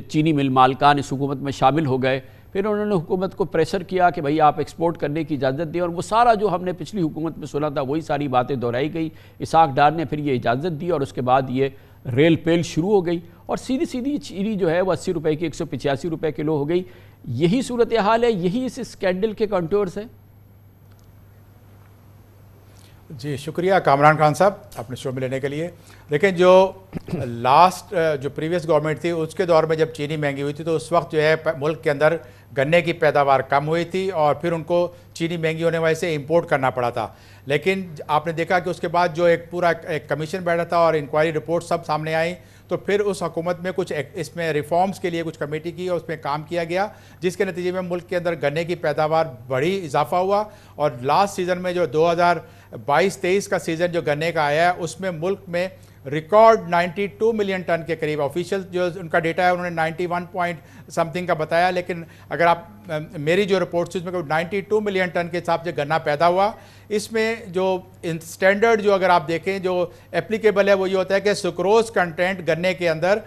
چینی مل مالکان اس حکومت میں شامل ہو گئے، پھر انہوں نے حکومت کو پریشر کیا کہ بھئی آپ ایکسپورٹ کرنے کی اجازت دیں، اور وہ سارا جو ہم نے پچھلی حکومت میں سنا تھا وہی ساری باتیں دہرائی گئی۔ اسحاق ڈار نے پھر یہ اجازت دی اور اس کے بعد یہ ریل پیل شروع ہو گئی، اور سیدھی چینی جو ہے وہ 80 روپے کی 185 روپے کلو ہو گئی۔ یہی صورتحال ہے، یہی اس اسکینڈل کے کنٹورز ہیں۔ جی شکریہ کامران خان صاحب اپنے شو میں لینے کے لیے. دیکھیں جو لاسٹ جو پریویس گورنمنٹ تھی اس کے دور میں جب چینی مہنگی ہوئی تھی تو اس وقت جو ہے ملک کے اندر گنے کی پیداوار کم ہوئی تھی اور پھر ان کو چینی مہنگی ہونے وجہ سے امپورٹ کرنا پڑا تھا. لیکن آپ نے دیکھا کہ اس کے بعد جو ایک پورا ایک کمیشن بیٹھا تھا اور انکوائری رپورٹ سب سامنے آئی تو پھر اس حکومت میں کچھ اس میں ریفارمز کے لیے کچھ کمیٹی کی اور اس میں کام کیا گیا جس کے نتیجے میں ملک کے اندر گنے کی پیداوار بڑی اضافہ ہوا. اور لاسٹ سیزن میں جو 2022-23 کا سیزن جو گنے کا آیا ہے اس میں ملک میں ریکارڈ 92 ملین ٹن کے قریب، آفیشیل جو ان کا ڈیٹا ہے انہوں نے 91 پوائنٹ سم کا بتایا، لیکن اگر آپ میری جو رپورٹس اس میں 92 ملین ٹن کے حساب سے گنا پیدا ہوا. اس میں جو اسٹینڈرڈ جو اگر آپ دیکھیں جو اپلیکیبل ہے وہ یہ ہوتا ہے کہ سکروز کنٹینٹ گنے کے اندر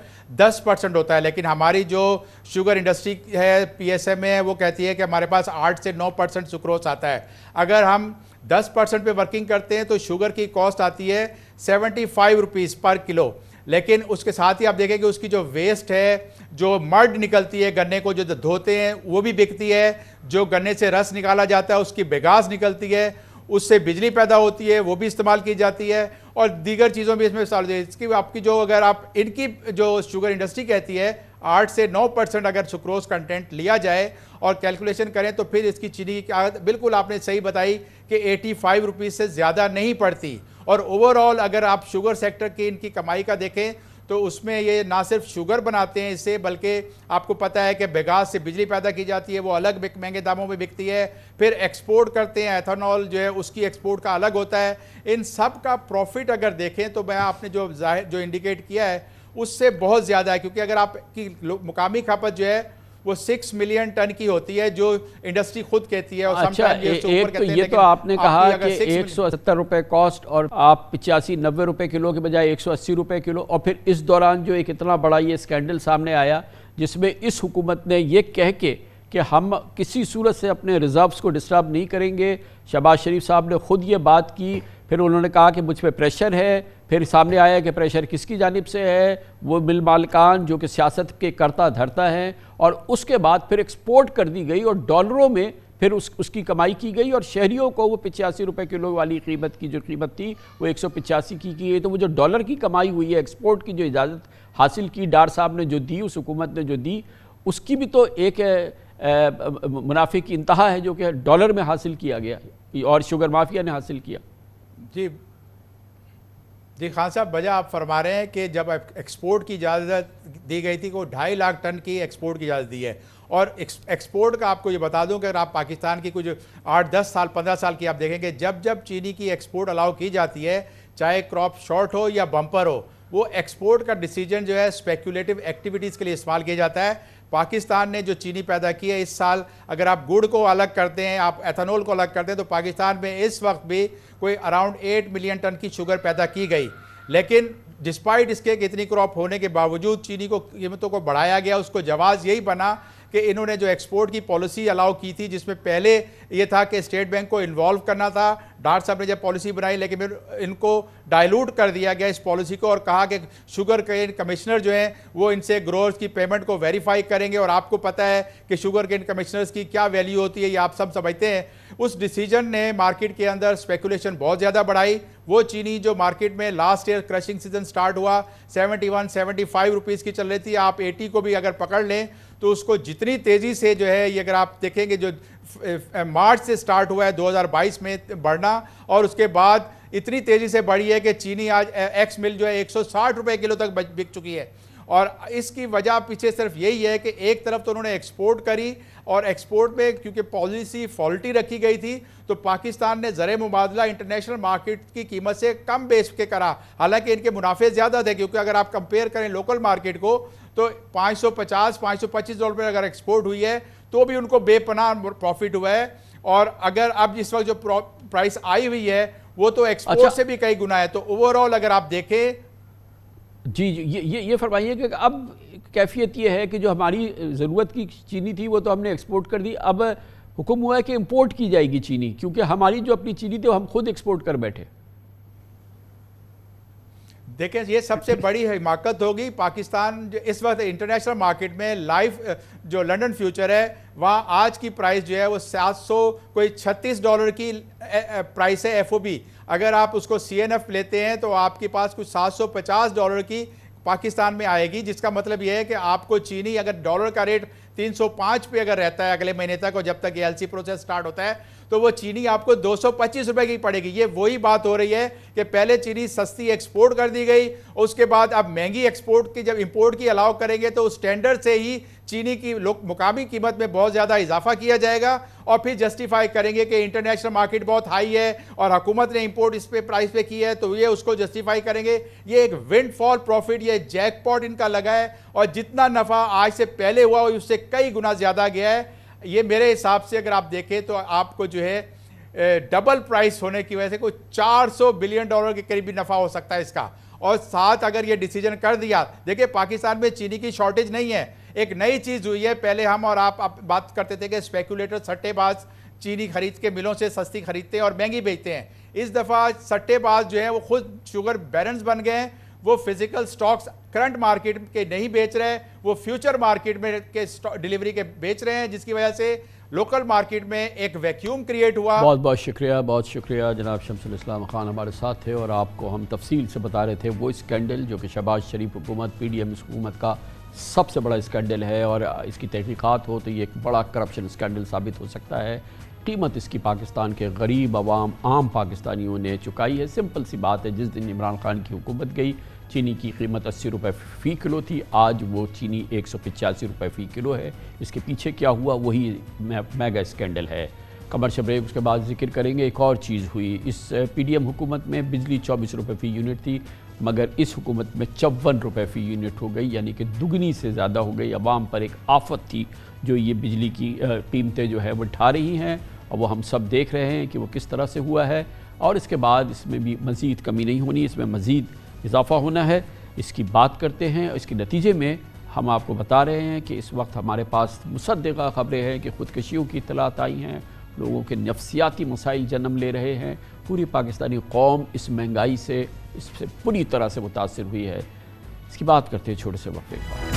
10% ہوتا ہے، لیکن ہماری جو شوگر انڈسٹری ہے پی ایس ایم ہے وہ کہتی ہے کہ ہمارے پاس 8 سے 9% سکروز آتا ہے. اگر ہم 10% پہ ورکنگ کرتے ہیں تو شوگر کی کاسٹ آتی ہے 75 روپیز پر کلو. لیکن اس کے ساتھ ہی آپ دیکھیں کہ اس کی جو ویسٹ ہے، جو مرڈ نکلتی ہے گنے کو جو دھوتے ہیں وہ بھی بکتی ہے، جو گنے سے رس نکالا جاتا ہے اس کی بگاس نکلتی ہے، اس سے بجلی پیدا ہوتی ہے وہ بھی استعمال کی جاتی ہے اور دیگر چیزوں بھی اس میں استعمال ہوتی ہے. اس کی آپ کی جو اگر آپ ان کی جو شوگر انڈسٹری کہتی ہے 8 سے 9% اگر سکروز کنٹینٹ لیا جائے اور کیلکولیشن کریں تو پھر اس کی چینی کی قیمت بالکل آپ نے صحیح بتائی کہ 85 روپیز سے زیادہ نہیں پڑتی. اور اوور آل اگر آپ شوگر سیکٹر کی ان کی کمائی کا دیکھیں تو اس میں یہ نہ صرف شوگر بناتے ہیں اس سے، بلکہ آپ کو پتہ ہے کہ بگاس سے بجلی پیدا کی جاتی ہے وہ الگ مہنگے داموں میں بکتی ہے، پھر ایکسپورٹ کرتے ہیں ایتھنول جو ہے اس کی ایکسپورٹ کا الگ ہوتا ہے. ان سب کا پروفٹ اگر دیکھیں تو میں آپ نے جو انڈیکیٹ کیا ہے اس سے بہت زیادہ ہے، کیونکہ اگر آپ کی مقامی کھپت جو ہے وہ 6 ملین ٹن کی ہوتی ہے جو انڈسٹری خود کہتی ہے. اچھا ایک تو یہ تو آپ نے کہا کہ 170 روپے کاسٹ اور آپ 85-90 روپے کلو کے بجائے 180 روپے کلو، اور پھر اس دوران جو ایک اتنا بڑا یہ اسکینڈل سامنے آیا جس میں اس حکومت نے یہ کہہ کے کہ ہم کسی صورت سے اپنے ریزروز کو ڈسٹرب نہیں کریں گے. شہباز شریف صاحب نے خود یہ بات کی، پھر انہوں نے کہا کہ مجھ پہ پریشر ہے، پھر سامنے آیا کہ پریشر کس کی جانب سے ہے، وہ مل مالکان جو کہ سیاست کے کرتا دھرتا ہیں، اور اس کے بعد پھر ایکسپورٹ کر دی گئی اور ڈالروں میں پھر اس کی کمائی کی گئی اور شہریوں کو وہ 85 روپے کلو والی قیمت کی جو قیمت تھی وہ 185 کی گئی. تو وہ جو ڈالر کی کمائی ہوئی ہے ایکسپورٹ کی جو اجازت حاصل کی ڈار صاحب نے جو دی، اس حکومت نے جو دی، اس کی بھی تو ایک منافع کی انتہا ہے جو کہ ڈالر میں حاصل کیا گیا اور شوگر مافیا نے حاصل کیا. جی خان صاحب وجہ آپ فرما رہے ہیں کہ جب ایکسپورٹ کی اجازت دی گئی تھی وہ 2.5 لاکھ ٹن کی ایکسپورٹ کی اجازت دی ہے. اور ایکسپورٹ کا آپ کو یہ بتا دوں کہ اگر آپ پاکستان کی کچھ 8-10 سال 15 سال کی آپ دیکھیں گے جب چینی کی ایکسپورٹ الاؤ کی جاتی ہے چاہے کراپ شارٹ ہو یا بمپر ہو، وہ ایکسپورٹ کا ڈیسیجن جو ہے اسپیکولیٹو ایکٹیویٹیز کے لیے استعمال کیا جاتا ہے. پاکستان نے جو چینی پیدا کی ہے اس سال اگر آپ گڑ کو الگ کرتے ہیں، آپ ایتھنول کو الگ کرتے ہیں، تو پاکستان میں اس وقت بھی کوئی اراؤنڈ 8 ملین ٹن کی شوگر پیدا کی گئی. لیکن ڈسپائٹ اس کے کہ اتنی کراپ ہونے کے باوجود چینی کو قیمتوں کو بڑھایا گیا. اس کو جواز یہی بنا کہ انہوں نے جو ایکسپورٹ کی پالیسی الاؤ کی تھی جس میں پہلے یہ تھا کہ اسٹیٹ بینک کو انوالو کرنا تھا، ڈار صاحب نے جب پالیسی بنائی لیکن پھر ان کو ڈائلوٹ کر دیا گیا اس پالیسی کو اور کہا کہ شوگر کین کمشنر جو ہیں وہ ان سے گروورز کی پیمنٹ کو ویریفائی کریں گے. اور آپ کو پتہ ہے کہ شوگر کین کمشنرز کی کیا ویلیو ہوتی ہے، یہ آپ سب سمجھتے ہیں. اس ڈیسیجن نے مارکیٹ کے اندر اسپیکولیشن بہت زیادہ بڑھائی. وہ چینی جو مارکیٹ میں last year crushing season start ہوا 71-75 روپیز کی چل رہی تھی، آپ 80 کو بھی اگر پکڑ لیں تو اس کو جتنی تیزی سے جو ہے یہ اگر آپ دیکھیں گے جو مارچ سے سٹارٹ ہوا ہے 2022 میں بڑھنا، اور اس کے بعد اتنی تیزی سے بڑھی ہے کہ چینی آج ایکس مل جو ہے 160 روپے کلو تک بک چکی ہے. اور اس کی وجہ پیچھے صرف یہی ہے کہ ایک طرف تو انہوں نے ایکسپورٹ کری اور ایکسپورٹ میں کیونکہ پالیسی فالٹی رکھی گئی تھی تو پاکستان نے زر مبادلہ انٹرنیشنل مارکیٹ کی قیمت سے کم بیچ کے کرا، حالانکہ ان کے منافع زیادہ تھے کیونکہ اگر آپ کمپیئر کریں لوکل مارکیٹ کو تو 550-525 ڈالر پر اگر ایکسپورٹ ہوئی ہے تو بھی ان کو بے پناہ پروفٹ ہوا ہے. اور اگر اب اس وقت جو پرائس آئی ہوئی ہے وہ تو ایکسپورٹ سے بھی کئی گنا ہے. تو اوور آل اگر آپ دیکھیں جی یہ فرمائیے کہ اب کیفیت یہ ہے کہ جو ہماری ضرورت کی چینی تھی وہ تو ہم نے ایکسپورٹ کر دی، اب حکم ہوا ہے کہ امپورٹ کی جائے گی چینی، کیونکہ ہماری جو اپنی چینی تھی وہ ہم خود ایکسپورٹ کر بیٹھے. دیکھیں یہ سب سے بڑی حماقت ہوگی. پاکستان اس وقت انٹرنیشنل مارکیٹ میں لائف جو لنڈن فیوچر ہے وہاں آج کی پرائس جو ہے وہ 736 ڈالر کی پرائس ہے ایف او بی. اگر آپ اس کو CNF لیتے ہیں تو آپ کے پاس کچھ $750 کی پاکستان میں آئے گی، جس کا مطلب یہ ہے کہ آپ کو چینی اگر ڈالر کا ریٹ 305 پہ اگر رہتا ہے اگلے مہینے تک اور جب تک یہ LC پروسیس سٹارٹ ہوتا ہے تو وہ چینی آپ کو $225 کی پڑے گی۔ یہ وہی بات ہو رہی ہے کہ پہلے چینی سستی ایکسپورٹ کر دی گئی، اس کے بعد اب مہنگی ایکسپورٹ کی جب امپورٹ کی الاؤ کریں گے تو اس ٹینڈر سے ہی چینی کی مقامی قیمت میں بہت زیادہ اضافہ کیا جائے گا اور پھر جسٹیفائی کریں گے کہ انٹرنیشنل مارکیٹ بہت ہائی ہے اور حکومت نے امپورٹ اس پہ پرائس پہ کی ہے تو یہ اس کو جسٹیفائی کریں گے۔ یہ ایک ونڈ فال پروفٹ، یہ جیک پاٹ ان کا لگا ہے اور جتنا نفع آج سے پہلے ہوا اس سے کئی گنا زیادہ گیا ہے۔ یہ میرے حساب سے اگر آپ دیکھیں تو آپ کو جو ہے ڈبل پرائس ہونے کی وجہ سے کوئی $400 بلین کے قریبی نفع ہو سکتا ہے اس کا۔ اور ساتھ اگر یہ ڈیسیجن کر دیا، دیکھیں پاکستان میں چینی کی شارٹیج نہیں ہے، ایک نئی چیز ہوئی ہے۔ پہلے ہم اور آپ بات کرتے تھے کہ اسپیکولیٹر سٹے باز چینی خرید کے ملوں سے سستی خریدتے ہیں اور مہنگی بیچتے ہیں۔ اس دفعہ سٹے باز جو ہیں وہ خود شوگر بیرنز بن گئے ہیں، وہ فزیکل سٹاکس کرنٹ مارکیٹ کے نہیں بیچ رہے، وہ فیوچر مارکیٹ میں کے ڈیلیوری کے بیچ رہے ہیں، جس کی وجہ سے لوکل مارکیٹ میں ایک ویکیوم کریٹ ہوا۔ بہت شکریہ جناب شمس الاسلام خان ہمارے ساتھ تھے اور آپ کو ہم تفصیل سے بتا رہے تھے وہ اسکینڈل جو کہ شہباز شریف حکومت PDM حکومت کا سب سے بڑا اسکینڈل ہے اور اس کی تحقیقات ہو تو یہ ایک بڑا کرپشن اسکینڈل ثابت ہو سکتا ہے۔ قیمت اس کی پاکستان کے غریب عوام عام پاکستانیوں نے چکائی ہے۔ سمپل سی بات ہے، جس دن عمران خان کی حکومت گئی چینی کی قیمت $80 فی کلو تھی، آج وہ چینی $185 فی کلو ہے۔ اس کے پیچھے کیا ہوا وہی میگا اسکینڈل ہے۔ کمرشل بریک اس کے بعد ذکر کریں گے۔ ایک اور چیز ہوئی، اس PDM حکومت میں بجلی $24 فی یونٹ تھی مگر اس حکومت میں $54 فی یونٹ ہو گئی، یعنی کہ دگنی سے زیادہ ہو گئی۔ عوام پر ایک آفت تھی جو یہ بجلی کی قیمتیں جو ہے وہ اٹھا رہی ہیں اور وہ ہم سب دیکھ رہے ہیں کہ وہ کس طرح سے ہوا ہے اور اس کے بعد اس میں بھی مزید کمی نہیں ہونی، اس میں مزید اضافہ ہونا ہے۔ اس کی بات کرتے ہیں، اس کے نتیجے میں ہم آپ کو بتا رہے ہیں کہ اس وقت ہمارے پاس مصدقہ خبریں ہیں کہ خودکشیوں کی اطلاعات آئی ہیں، لوگوں کے نفسیاتی مسائل جنم لے رہے ہیں۔ پوری پاکستانی قوم اس مہنگائی سے اس سے پوری طرح سے متاثر ہوئی ہے۔ اس کی بات کرتے ہیں چھوٹے سے وقفے کے بعد۔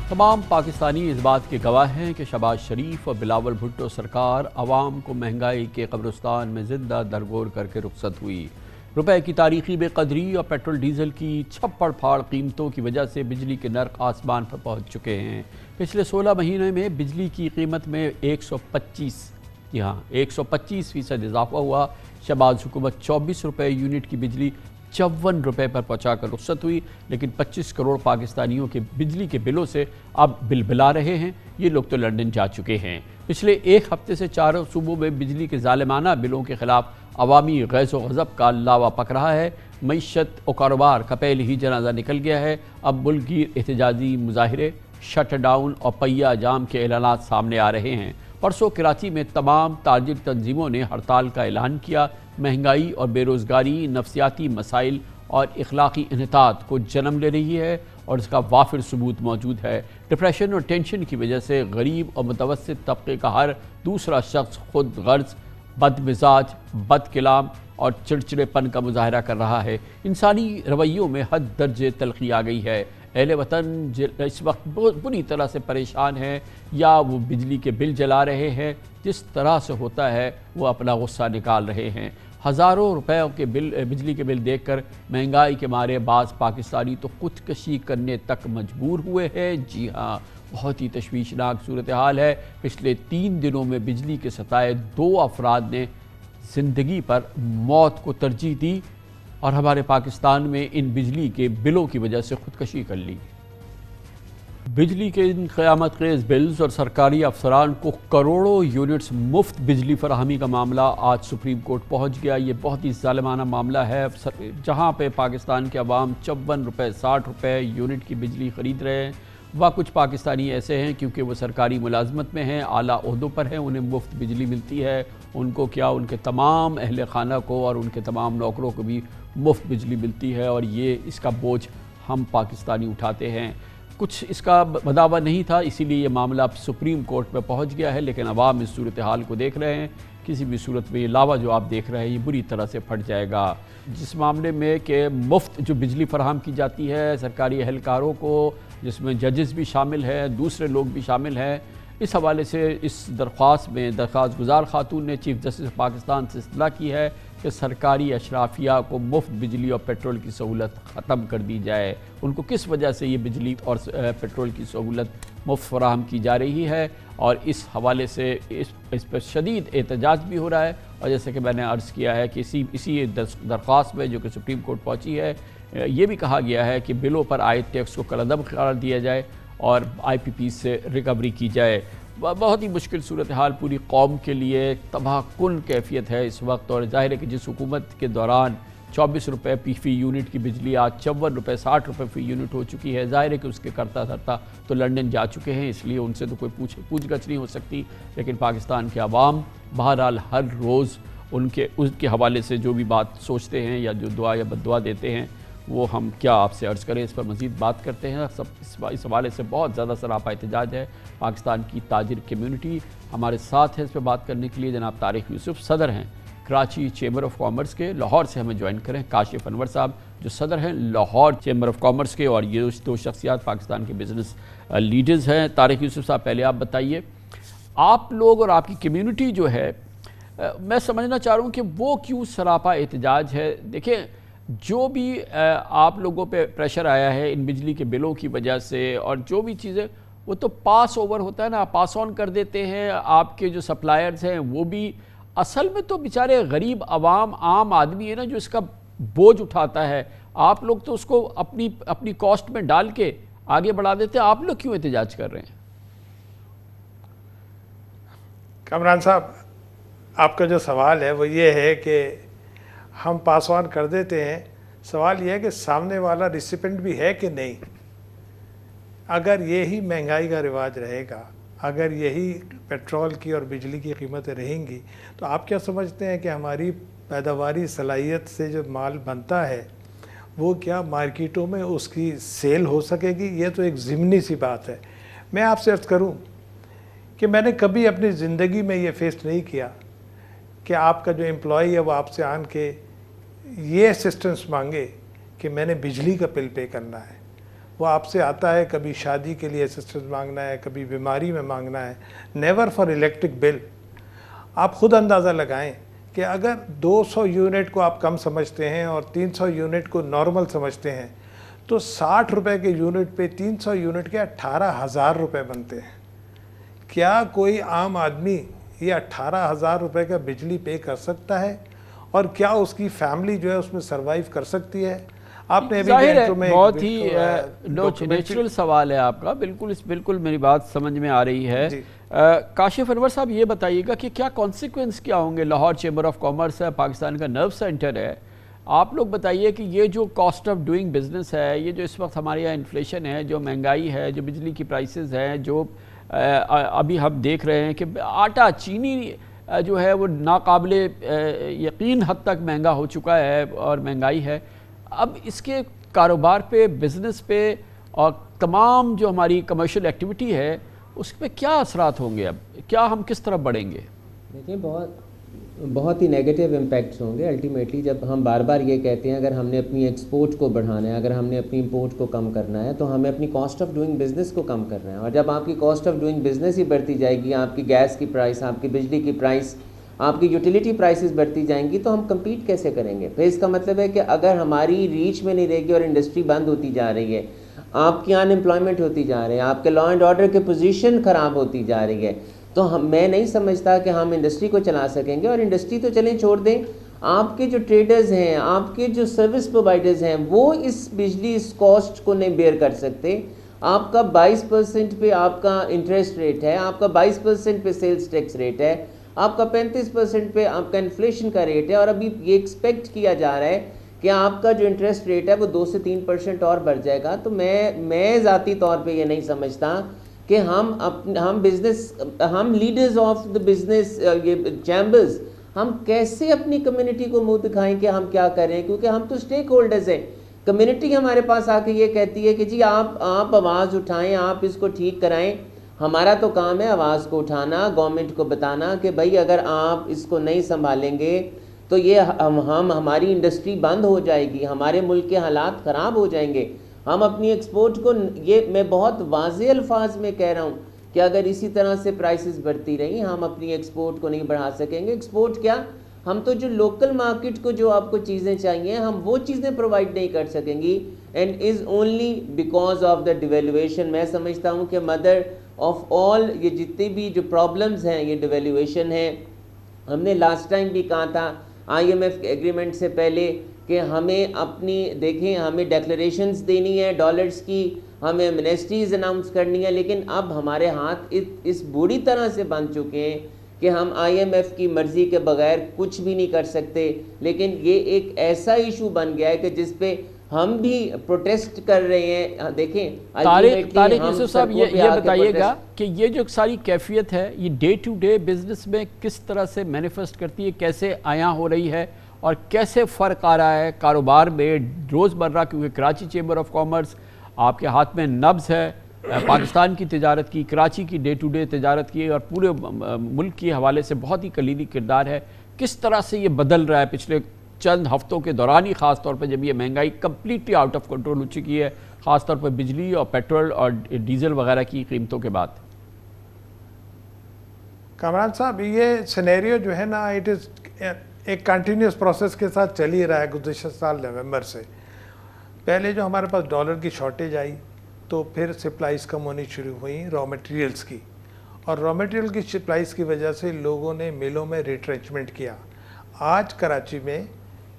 تمام پاکستانی اس بات کے گواہ ہیں کہ شہباز شریف اور بلاول بھٹو سرکار عوام کو مہنگائی کے قبرستان میں زندہ درگور کر کے رخصت ہوئی۔ روپے کی تاریخی بے قدری اور پیٹرول ڈیزل کی چھپڑ پھاڑ قیمتوں کی وجہ سے بجلی کے نرخ آسمان پر پہنچ چکے ہیں۔ پچھلے 16 مہینے میں بجلی کی قیمت میں 125% اضافہ ہوا۔ شہباز حکومت $24 یونٹ کی بجلی $54 پر پہنچا کر رخصت ہوئی، لیکن 25 کروڑ پاکستانیوں کے بجلی کے بلوں سے اب بل بلا رہے ہیں۔ یہ لوگ تو لندن جا چکے ہیں۔ پچھلے ایک ہفتے سے 4 صوبوں میں بجلی کے ظالمانہ بلوں کے خلاف عوامی غیظ و غضب کا لاوا پک رہا ہے۔ معیشت و کاروبار کا پہلے ہی جنازہ نکل گیا ہے۔ اب ملک گیر احتجاجی مظاہرے، شٹ ڈاؤن اور پہیہ جام کے اعلانات سامنے آ رہے ہیں۔ پرسوں کراچی میں تمام تاجر تنظیموں نے ہڑتال کا اعلان کیا۔ مہنگائی اور بے روزگاری نفسیاتی مسائل اور اخلاقی انحطاط کو جنم لے رہی ہے اور اس کا وافر ثبوت موجود ہے۔ ڈپریشن اور ٹینشن کی وجہ سے غریب اور متوسط طبقے کا ہر دوسرا شخص خود غرض، بد مزاج، بد کلام اور چڑچڑے پن کا مظاہرہ کر رہا ہے۔ انسانی رویوں میں حد درجے تلخی آ گئی ہے۔ اہل وطن اس وقت بری طرح سے پریشان ہیں، یا وہ بجلی کے بل جلا رہے ہیں، جس طرح سے ہوتا ہے وہ اپنا غصہ نکال رہے ہیں۔ ہزاروں روپیوں کے بجلی کے بل دیکھ کر مہنگائی کے مارے بعض پاکستانی تو خودکشی کرنے تک مجبور ہوئے ہیں۔ جی ہاں، بہت ہی تشویشناک صورتحال ہے۔ پچھلے 3 دنوں میں بجلی کے ستائے 2 افراد نے زندگی پر موت کو ترجیح دی اور ہمارے پاکستان میں ان بجلی کے بلوں کی وجہ سے خودکشی کر لی۔ بجلی کے ان قیامت خیز بلز اور سرکاری افسران کو کروڑوں یونٹس مفت بجلی فراہمی کا معاملہ آج سپریم کورٹ پہنچ گیا۔ یہ بہت ہی ظالمانہ معاملہ ہے، جہاں پہ پاکستان کے عوام $54 $60 یونٹ کی بجلی خرید رہے ہیں۔ وہ کچھ پاکستانی ایسے ہیں کیونکہ وہ سرکاری ملازمت میں ہیں، اعلیٰ عہدوں پر ہیں، انہیں مفت بجلی ملتی ہے۔ ان کو کیا، ان کے تمام اہل خانہ کو اور ان کے تمام نوکروں کو بھی مفت بجلی ملتی ہے اور یہ اس کا بوجھ ہم پاکستانی اٹھاتے ہیں۔ کچھ اس کا بداوا نہیں تھا، اسی لیے یہ معاملہ اب سپریم کورٹ میں پہنچ گیا ہے، لیکن عوام اس صورتحال کو دیکھ رہے ہیں۔ کسی بھی صورت میں یہ لاوا جو آپ دیکھ رہے ہیں یہ بری طرح سے پھٹ جائے گا۔ جس معاملے میں کہ مفت جو بجلی فراہم کی جاتی ہے سرکاری اہلکاروں کو، جس میں ججز بھی شامل ہیں، دوسرے لوگ بھی شامل ہیں، اس حوالے سے اس درخواست میں درخواست گزار خاتون نے چیف جسٹس پاکستان سے اطلاع کی ہے کہ سرکاری اشرافیہ کو مفت بجلی اور پیٹرول کی سہولت ختم کر دی جائے. ان کو کس وجہ سے یہ بجلی اور پیٹرول کی سہولت مفت فراہم کی جا رہی ہے، اور اس حوالے سے اس پر شدید احتجاج بھی ہو رہا ہے. اور جیسے کہ میں نے عرض کیا ہے کہ اسی درخواست میں جو کہ سپریم کورٹ پہنچی ہے، یہ بھی کہا گیا ہے کہ بلوں پر عائد ٹیکس کو کالعدم قرار دیا جائے اور آئی پی پی سے ریکوری کی جائے. بہت ہی مشکل صورتحال پوری قوم کے لیے تباہ کن کیفیت ہے اس وقت، اور ظاہر ہے کہ جس حکومت کے دوران 24 روپے فی یونٹ کی بجلی آج 54 روپے 60 روپے فی یونٹ ہو چکی ہے، ظاہر ہے کہ اس کے کرتا دھرتا تو لنڈن جا چکے ہیں، اس لیے ان سے تو کوئی پوچھ گچھ نہیں ہو سکتی. لیکن پاکستان کے عوام بہرحال ہر روز ان کے حوالے سے جو بھی بات سوچتے ہیں یا جو دعا یا بد دعا دیتے ہیں وہ ہم کیا آپ سے عرض کریں، اس پر مزید بات کرتے ہیں. اس حوالے سے بہت زیادہ سراپا احتجاج ہے. پاکستان کی تاجر کمیونٹی ہمارے ساتھ ہے اس پہ بات کرنے کے لیے. جناب طارق یوسف صدر ہیں کراچی چیمبر آف کامرس کے، لاہور سے ہمیں جوائن کریں. کاشف انور صاحب جو صدر ہیں لاہور چیمبر آف کامرس کے، اور یہ دو شخصیات پاکستان کے بزنس لیڈرز ہیں. طارق یوسف صاحب پہلے آپ بتائیے، آپ لوگ اور آپ کی کمیونٹی جو ہے، میں سمجھنا چاہ رہا ہوں کہ وہ کیوں سراپا احتجاج ہے. دیکھیں جو بھی آپ لوگوں پہ پریشر آیا ہے ان بجلی کے بلوں کی وجہ سے، اور جو بھی چیزیں وہ تو پاس اوور ہوتا ہے نا، پاس آن کر دیتے ہیں. آپ کے جو سپلائرز ہیں وہ بھی اصل میں تو بیچارے غریب عوام عام آدمی ہے نا جو اس کا بوجھ اٹھاتا ہے. آپ لوگ تو اس کو اپنی کاسٹ میں ڈال کے آگے بڑھا دیتے ہیں. آپ لوگ کیوں احتجاج کر رہے ہیں؟ کامران صاحب، آپ کا جو سوال ہے وہ یہ ہے کہ ہم پاس آن کر دیتے ہیں. سوال یہ ہے کہ سامنے والا ریسیپینٹ بھی ہے کہ نہیں. اگر یہی مہنگائی کا رواج رہے گا، اگر یہی پیٹرول کی اور بجلی کی قیمتیں رہیں گی، تو آپ کیا سمجھتے ہیں کہ ہماری پیداواری صلاحیت سے جو مال بنتا ہے وہ کیا مارکیٹوں میں اس کی سیل ہو سکے گی؟ یہ تو ایک ضمنی سی بات ہے. میں آپ سے عرض کروں کہ میں نے کبھی اپنی زندگی میں یہ فیس نہیں کیا کہ آپ کا جو امپلائی ہے وہ آپ سے آن کے یہ اسسٹنس مانگے کہ میں نے بجلی کا بل پے کرنا ہے. وہ آپ سے آتا ہے کبھی شادی کے لیے اسسٹنس مانگنا ہے، کبھی بیماری میں مانگنا ہے، نیور فار الیکٹرک بل. آپ خود اندازہ لگائیں کہ اگر 200 یونٹ کو آپ کم سمجھتے ہیں اور 300 یونٹ کو نارمل سمجھتے ہیں تو 60 روپے کے یونٹ پہ 300 یونٹ کے 18,000 روپے بنتے ہیں. کیا کوئی عام آدمی یہ 18,000 روپے کا بجلی پے کر سکتا ہے؟ اور کیا اس کی فیملی جو ہے اس میں سروائیو کر سکتی ہے؟ آپ نے بہت ہی نیچرل سوال ہے آپ کا. بالکل میری بات سمجھ میں آ رہی ہے. کاشف انور صاحب یہ بتائیے گا کہ کیا کانسیکوینس کیا ہوں گے؟ لاہور چیمبر آف کامرس ہے، پاکستان کا نرو سینٹر ہے. آپ لوگ بتائیے کہ یہ جو کاسٹ آف ڈوئنگ بزنس ہے، یہ جو اس وقت ہمارے یہاں انفلیشن ہے، جو مہنگائی ہے، جو بجلی کی پرائسز ہیں، جو ابھی ہم دیکھ رہے ہیں کہ آٹا چینی جو ہے وہ ناقابل یقین حد تک مہنگا ہو چکا ہے اور مہنگائی ہے. اب اس کے کاروبار پہ، بزنس پہ اور تمام جو ہماری کمرشل ایکٹیویٹی ہے اس پہ کیا اثرات ہوں گے؟ اب کیا ہم کس طرف بڑھیں گے؟ دیکھیں بہت ہی نیگیٹو امپیکٹس ہوں گے. الٹیمیٹلی جب ہم بار بار یہ کہتے ہیں اگر ہم نے اپنی ایکسپورٹ کو بڑھانا ہے، اگر ہم نے اپنی امپورٹ کو کم کرنا ہے تو ہمیں اپنی کاسٹ آف ڈوئنگ بزنس کو کم کرنا ہے. اور جب آپ کی کاسٹ آف ڈوئنگ بزنس ہی بڑھتی جائے گی، آپ کی گیس کی پرائس، آپ کی بجلی کی پرائس، آپ کی یوٹیلیٹی پرائسز بڑھتی جائیں گی تو ہم کمپیٹ کیسے کریں گے؟ پھر اس کا مطلب ہے کہ اگر ہماری ریچ میں نہیں رہے گی اور انڈسٹری بند ہوتی جا رہی ہے، آپ کی ان امپلائمنٹ ہوتی جا رہی ہے، آپ کے لا اینڈ آرڈر کی پوزیشن خراب ہوتی جا رہی ہے، تو میں نہیں سمجھتا کہ ہم انڈسٹری کو چلا سکیں گے. اور انڈسٹری تو چلیں چھوڑ دیں، آپ کے جو ٹریڈرز ہیں، آپ کے جو سروس پرووائڈرز ہیں، وہ اس بجلی اس کاسٹ کو نہیں بیئر کر سکتے. آپ کا 22% پہ آپ کا انٹرسٹ ریٹ ہے، آپ کا 22% پہ سیلز ٹیکس ریٹ ہے، آپ کا 35% پہ آپ کا انفلیشن کا ریٹ ہے. اور ابھی یہ ایکسپیکٹ کیا جا رہا ہے کہ آپ کا جو انٹرسٹ ریٹ ہے وہ 2 سے 3% اور بڑھ جائے گا. تو میں ذاتی طور پہ یہ نہیں سمجھتا کہ ہم لیڈرز آف دا بزنس یہ چیمبرز ہم کیسے اپنی کمیونٹی کو منہ دکھائیں کہ ہم کیا کریں، کیونکہ ہم تو اسٹیک ہولڈرز ہیں. کمیونٹی ہمارے پاس آ کے یہ کہتی ہے کہ جی آپ آواز اٹھائیں، آپ اس کو ٹھیک کرائیں. ہمارا تو کام ہے آواز کو اٹھانا، گورنمنٹ کو بتانا کہ بھائی اگر آپ اس کو نہیں سنبھالیں گے تو یہ ہماری انڈسٹری بند ہو جائے گی، ہمارے ملک کے حالات خراب ہو جائیں گے. ہم اپنی ایکسپورٹ کو، یہ میں بہت واضح الفاظ میں کہہ رہا ہوں کہ کہ اگر اسی طرح سے پرائسز بڑھتی رہی ہم اپنی ایکسپورٹ کو نہیں بڑھا سکیں گے. ایکسپورٹ کیا, ہم تو جو لوکل مارکیٹ کو جو آپ کو چیزیں چاہیے ہم وہ چیزیں پرووائڈ نہیں کر سکیں گی. And is only because of the devolution. میں سمجھتا ہوں کہ مدر آف آل یہ جتنے بھی جو پرابلمز ہیں یہ ڈیویلویشن ہے. ہم نے لاسٹ ٹائم بھی کہا تھا IMF کے ایگریمنٹ سے پہلے کہ ہمیں اپنی دیکھیں ہمیں ڈیکلریشنز دینی ہے ڈالرز کی, ہمیں منسٹریز اناؤنس کرنی ہے, لیکن اب ہمارے ہاتھ اس بری طرح سے بن چکے ہیں کہ ہم IMF کی مرضی کے بغیر کچھ بھی نہیں کر سکتے. لیکن یہ ایک ایسا ایشو بن گیا ہے کہ جس پہ ہم بھی پروٹیسٹ کر رہے ہیں. دیکھیں طارق یوسف صاحب یہ بتائیے گا کہ یہ جو ساری کیفیت ہے یہ ڈے ٹو ڈے بزنس میں کس طرح سے مینیفیسٹ کرتی ہے, کیسے عیاں ہو رہی ہے اور کیسے فرق آ رہا ہے کاروبار میں روزمرہ, کیونکہ کراچی چیمبر آف کامرس آپ کے ہاتھ میں نبض ہے پاکستان کی تجارت کی, کراچی کی ڈے ٹو ڈے تجارت کی, اور پورے ملک کے حوالے سے بہت ہی کلیدی کردار ہے. کس طرح سے یہ بدل رہا ہے پچھلے چند ہفتوں کے دوران ہی, خاص طور پہ جب یہ مہنگائی کمپلیٹلی آؤٹ آف کنٹرول ہو چکی ہے, خاص طور پہ بجلی اور پیٹرول اور ڈیزل وغیرہ کی قیمتوں کے بعد. کامران صاحب یہ سینیریو جو ہے نا اٹ از ایک کنٹینیوس پروسیس کے ساتھ چل ہی رہا ہے. گزشتہ سال نومبر سے پہلے جو ہمارے پاس ڈالر کی شارٹیج آئی تو پھر سپلائز کم ہونی شروع ہوئیں را مٹیریلز کی, اور را مٹیریل کی سپلائز کی وجہ سے لوگوں نے ملوں میں ریٹرنچمنٹ کیا. آج کراچی میں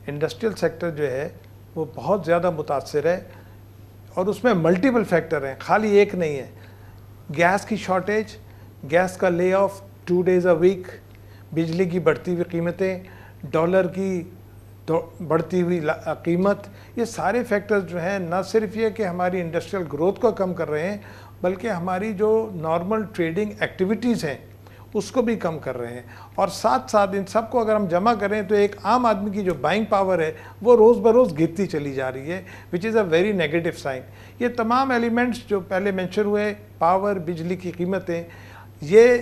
انڈسٹریل سیکٹر جو ہے وہ بہت زیادہ متاثر ہے, اور اس میں ملٹیپل فیکٹر ہیں, خالی ایک نہیں ہے. گیس کی شارٹیج, گیس کا lay off 2 days a week, بجلی کی بڑھتی ہوئی قیمتیں, ڈالر کی بڑھتی ہوئی قیمت, یہ سارے فیکٹرز جو ہیں نہ صرف یہ کہ ہماری انڈسٹریل گروتھ کو کم کر رہے ہیں بلکہ ہماری جو نارمل ٹریڈنگ ایکٹیویٹیز ہیں اس کو بھی کم کر رہے ہیں. اور ساتھ ساتھ ان سب کو اگر ہم جمع کریں تو ایک عام آدمی کی جو بائنگ پاور ہے وہ روز بروز گرتی چلی جا رہی ہے, وچ از اے ویری نیگیٹو سائن. یہ تمام ایلیمنٹس جو پہلے مینشن ہوئے, پاور, بجلی کی قیمتیں, یہ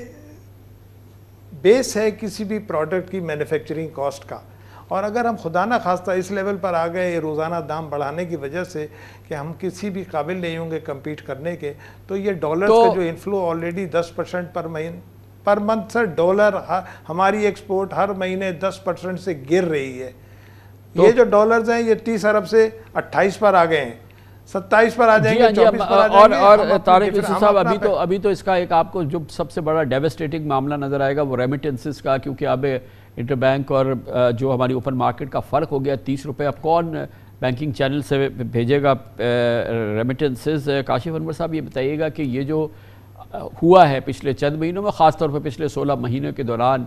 بیس ہے کسی بھی پروڈکٹ کی مینوفیکچرنگ کاسٹ کا. اور اگر ہم خدا نہ خواستہ اس لیول پر آ گئے یہ روزانہ دام بڑھانے کی وجہ سے کہ ہم کسی بھی قابل نہیں ہوں گے کمپیٹ کرنے کے, تو یہ ڈالرز کا جو انفلو آلریڈی 10% پر منتھ سے ڈالر ہماری ایکسپورٹ ہر مہینے 10% سے گر رہی ہے. یہ جو ڈالرز ہیں یہ 30 ارب سے 28 پر آ گئے ہیں, 27 پر آ جائیں گے, 24 پر آ جائیں گے. اور طارق یوسف صاحب ابھی تو اس کا ایک آپ کو جو سب سے بڑا ڈیوسٹیٹنگ معاملہ نظر آئے گا وہ ریمیٹنسز کا, کیونکہ اب انٹر بینک اور جو ہماری اوپن مارکیٹ کا فرق ہو گیا 30 روپے. اب کون بینکنگ چینل سے بھیجے گا ریمیٹنسز؟ کاشف انور صاحب یہ بتائیے گا کہ یہ جو ہوا ہے پچھلے چند مہینوں میں, خاص طور پہ پچھلے 16 مہینوں کے دوران,